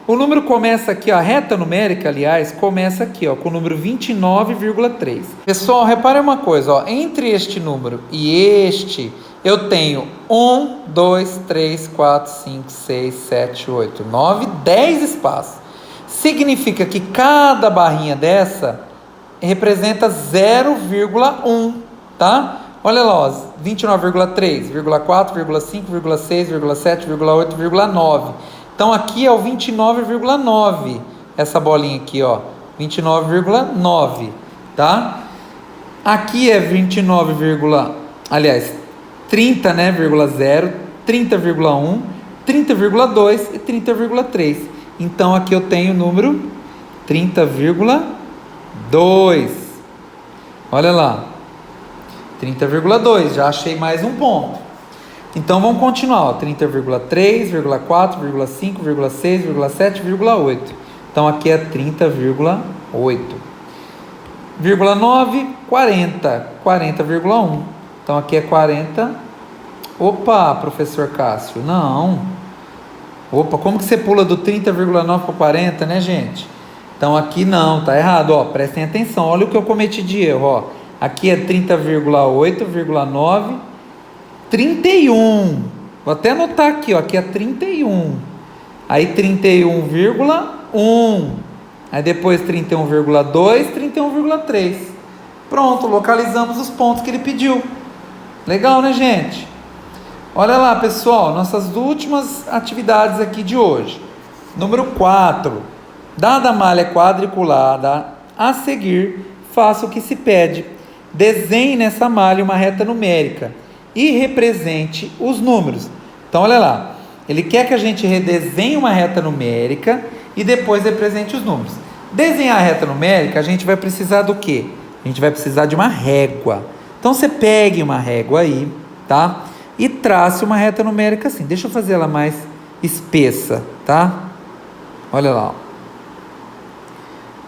O número começa aqui, a reta numérica, aliás, começa aqui, com o número 29,3. Pessoal, reparem uma coisa, entre este número e este, eu tenho 1, 2, 3, 4, 5, 6, 7, 8, 9, 10 espaços. Significa que cada barrinha dessa representa 0,1, tá? Olha lá, 29,3, 4, 5, 6, 7, 8, 9. Então aqui é o 29,9, essa bolinha aqui, 29,9, tá? Aqui é 30, né, 0, 30,1, 30,2 e 30,3. Então aqui eu tenho o número 30,2. Olha lá, 30,2, já achei mais um ponto. Então vamos continuar, 30,3, 4, 5, 6, 7, 8. Então aqui é 30,8. 9, 40, 40,1. Então aqui é 40,1. Opa, professor Cássio, não. Opa, como que você pula do 30,9 para 40, né, gente? Então aqui não, tá errado, ó. Prestem atenção, olha o que eu cometi de erro, ó. Aqui é 30,8,9, 31. Vou até anotar aqui, ó. Aqui é 31. Aí 31,1. Aí depois 31,2, 31,3. Pronto, localizamos os pontos que ele pediu. Legal, né, gente? Olha lá, pessoal, nossas últimas atividades aqui de hoje. Número 4. Dada a malha quadriculada, a seguir, faça o que se pede. Desenhe nessa malha uma reta numérica e represente os números. Então, olha lá. Ele quer que a gente redesenhe uma reta numérica e depois represente os números. Desenhar a reta numérica, a gente vai precisar do quê? A gente vai precisar de uma régua. Então, você pegue uma régua aí, tá? E trace uma reta numérica assim. Deixa eu fazer ela mais espessa, tá? Olha lá, ó.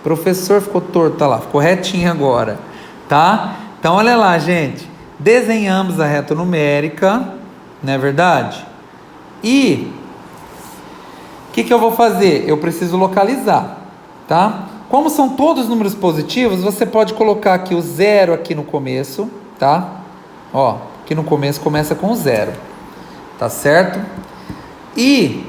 Professor, ficou torto, tá lá, ficou retinho agora, tá? Então, olha lá, gente. Desenhamos a reta numérica, não é verdade? E o que eu vou fazer? Eu preciso localizar, tá? Como são todos números positivos, você pode colocar aqui o zero aqui no começo, tá? Ó, aqui no começo começa com zero, tá certo? E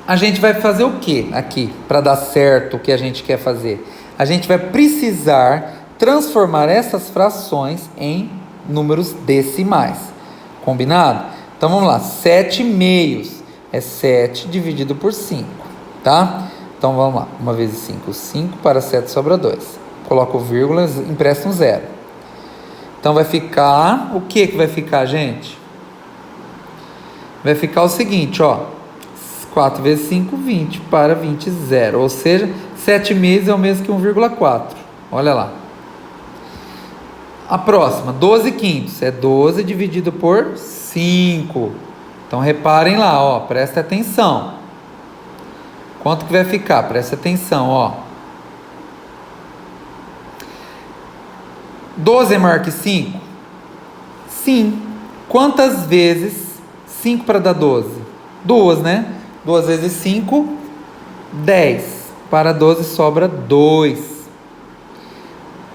a gente vai fazer o que aqui para dar certo o que a gente quer fazer? A gente vai precisar transformar essas frações em números decimais, combinado? Então vamos lá, 7 meios é 7 dividido por 5, tá? Então vamos lá, 1 vezes 5, 5 para 7 sobra 2. Coloco vírgula, empresta um zero. Então vai ficar, o que vai ficar, gente? Vai ficar o seguinte, ó. 4 vezes 5, 20 para 20, zero. Ou seja, 7 meios é o mesmo que 1,4. Olha lá. A próxima, 12 quintos. É 12 dividido por 5. Então reparem lá, ó. Presta atenção. Quanto que vai ficar? Presta atenção, ó. 12 é maior que 5? Sim. Quantas vezes 5 para dar 12? 2, né? 2 vezes 5, 10. Para 12 sobra 2.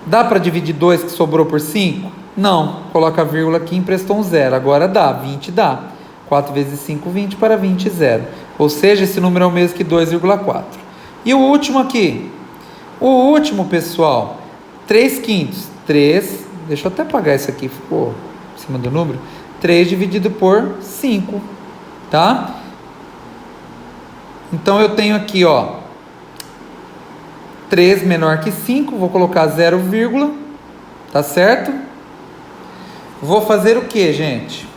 Dá para dividir 2 que sobrou por 5? Não. Coloca a vírgula aqui e emprestou um zero. Agora dá. 20 dá. 4 vezes 5, 20 para 20, zero. Ou seja, esse número é o mesmo que 2,4. E o último aqui? O último, pessoal, 3 quintos. 3, deixa eu até apagar isso aqui, ficou em cima do número. 3 dividido por 5, tá? Então eu tenho aqui, ó, 3 menor que 5, vou colocar 0, tá certo? Vou fazer o que, gente?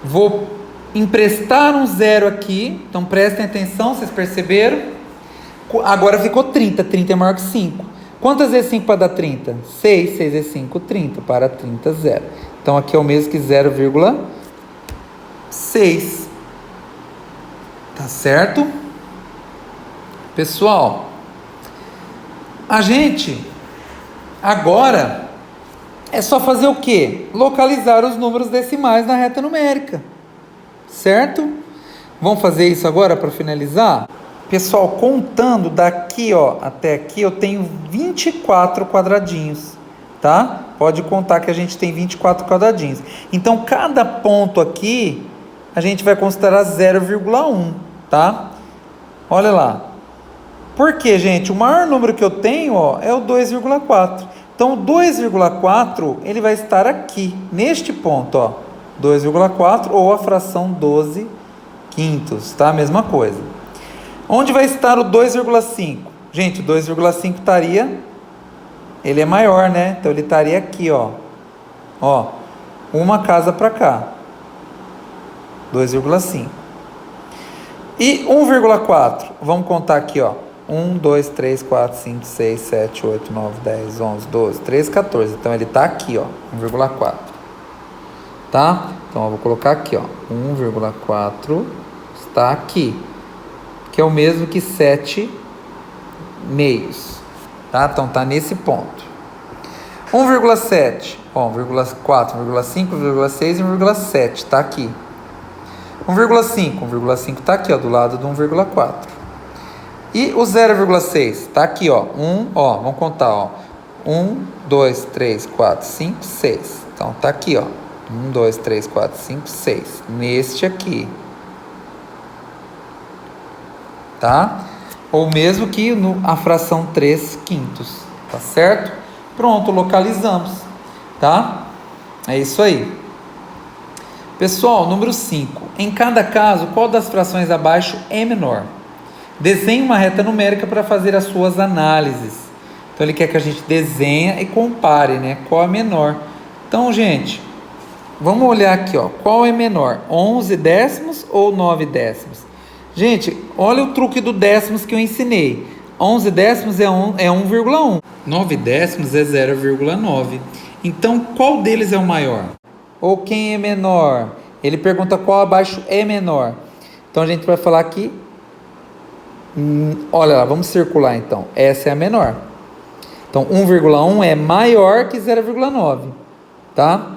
Vou emprestar um zero aqui, então prestem atenção, vocês perceberam? Agora ficou 30, 30 é maior que 5. Quantas vezes 5 para dar 30? 6, 6 vezes 5, 30, para 30, zero. Então aqui é o mesmo que 0,6. Tá certo? Pessoal, a gente agora é só fazer o quê? Localizar os números decimais na reta numérica. Certo? Vamos fazer isso agora para finalizar? Pessoal, contando daqui, ó, até aqui, eu tenho 24 quadradinhos, tá? Pode contar que a gente tem 24 quadradinhos. Então, cada ponto aqui, a gente vai considerar 0,1, tá? Olha lá. Por quê, gente? O maior número que eu tenho, ó, é o 2,4. Então, o 2,4, ele vai estar aqui, neste ponto, ó. 2,4 ou a fração 12 quintos, tá? Mesma coisa. Onde vai estar o 2,5? Gente, o 2,5 estaria... Ele é maior, né? Então, ele estaria aqui, ó. Ó, uma casa para cá. 2,5. E 1,4? Vamos contar aqui, ó. 1, 2, 3, 4, 5, 6, 7, 8, 9, 10, 11, 12, 13, 14. Então, ele está aqui, ó. 1,4. Tá? Então, eu vou colocar aqui, ó. 1,4 está aqui. Que é o mesmo que 7 meios. Tá? Então, tá nesse ponto. 1,7. Ó, 1,4, 1,5, 1,6 e 1,7. Tá aqui. 1,5. 1,5 tá aqui, ó, do lado do 1,4. E o 0,6 tá aqui, ó. Vamos contar, ó. 1, 2, 3, 4, 5, 6. Então tá aqui, ó. 1, 2, 3, 4, 5, 6. Neste aqui. Tá? Ou mesmo que a fração 3/5. Tá certo? Pronto, localizamos. Tá? É isso aí. Pessoal, número 5. Em cada caso, qual das frações abaixo é menor? Desenhe uma reta numérica para fazer as suas análises. Então, ele quer que a gente desenhe e compare, né? Qual é menor. Então, gente, vamos olhar aqui, ó. Qual é menor? 11 décimos ou 9 décimos? Gente, olha o truque do décimos que eu ensinei. 11 décimos é 1,1. 9 décimos é 0,9. Então, qual deles é o maior? Ou quem é menor? Ele pergunta qual abaixo é menor. Então, a gente vai falar aqui. Olha lá, vamos circular então. Essa é a menor. Então, 1,1 é maior que 0,9. Tá?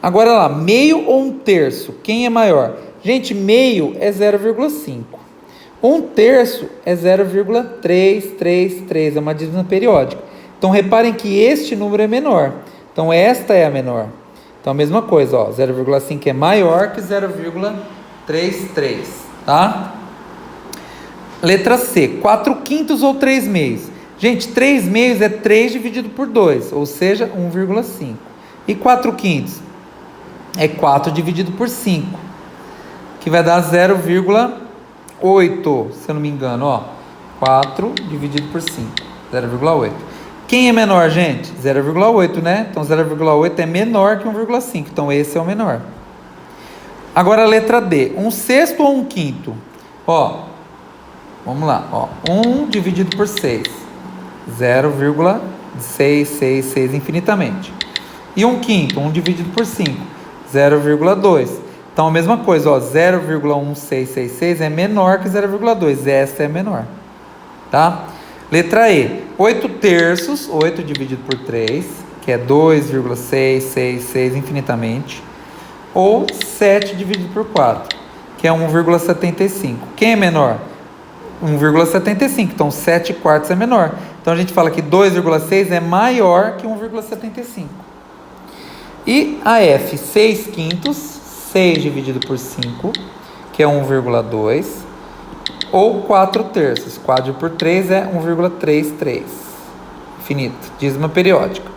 Agora lá, meio ou 1/3? Quem é maior? Gente, meio é 0,5. 1/3 é 0,333. É uma dízima periódica. Então, reparem que este número é menor. Então, esta é a menor. Então, a mesma coisa, ó, 0,5 é maior que 0,33, tá? Letra C, 4/5 ou 3/2? Gente, 3/2 é 3 dividido por 2, ou seja, 1,5. E 4/5? É 4 dividido por 5, que vai dar 0,8, se eu não me engano, ó. 4 dividido por 5, 0,8. Quem é menor, gente? 0,8, né? Então, 0,8 é menor que 1,5. Então, esse é o menor. Agora, a letra D. 1/6 ou 1/5? Ó, vamos lá. Ó. 1 dividido por 6. 0,666 infinitamente. E 1/5? 1 dividido por 5. 0,2. Então, a mesma coisa. Ó, 0,1666 é menor que 0,2. Essa é menor. Tá? Letra E, 8/3, 8 dividido por 3, que é 2,666 infinitamente, ou 7 dividido por 4, que é 1,75. Quem é menor? 1,75, então 7/4 é menor. Então a gente fala que 2,6 é maior que 1,75. E a F, 6/5, 6 dividido por 5, que é 1,2. Ou 4/3. 4 por 3 é 1,33. Infinito. Dízima periódica.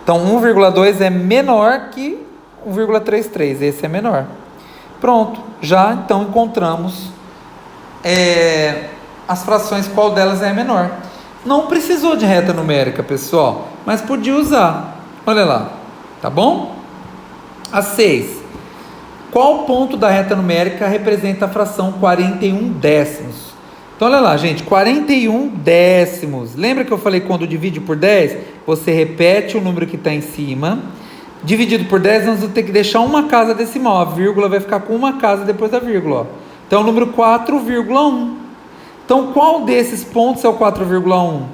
Então, 1,2 é menor que 1,33. Esse é menor. Pronto. Já, então, encontramos as frações, qual delas é menor. Não precisou de reta numérica, pessoal. Mas podia usar. Olha lá. Tá bom? A 6. Qual ponto da reta numérica representa a fração 41 décimos? Então, olha lá, gente, 41 décimos. Lembra que eu falei quando divide por 10? Você repete o número que está em cima. Dividido por 10, nós vamos ter que deixar uma casa decimal. A vírgula vai ficar com uma casa depois da vírgula. Ó. Então, o número 4,1. Então, qual desses pontos é o 4,1?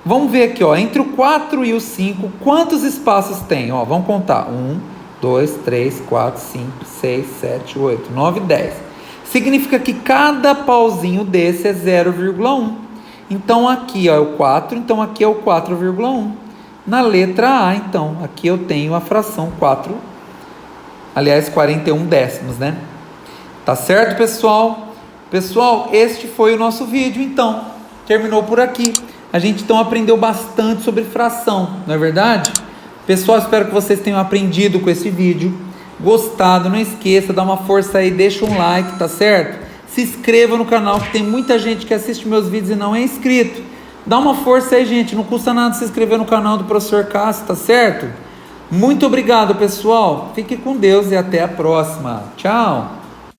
Vamos ver aqui, ó, entre o 4 e o 5, quantos espaços tem? Ó, vamos contar. 1, 2, 3, 4, 5, 6, 7, 8, 9, 10. Significa que cada pauzinho desse é 0,1. Então, aqui ó, é o 4, então aqui é o 4,1. Na letra A, então, aqui eu tenho a fração 4, aliás, 41 décimos, né? Tá certo, pessoal? Pessoal, este foi o nosso vídeo, então. Terminou por aqui. A gente, então, aprendeu bastante sobre fração, não é verdade? Pessoal, espero que vocês tenham aprendido com esse vídeo. Gostado, não esqueça, dá uma força aí, deixa um like, tá certo? Se inscreva no canal, que tem muita gente que assiste meus vídeos e não é inscrito. Dá uma força aí, gente, não custa nada se inscrever no canal do Professor Cássio, tá certo? Muito obrigado, pessoal. Fique com Deus e até a próxima. Tchau!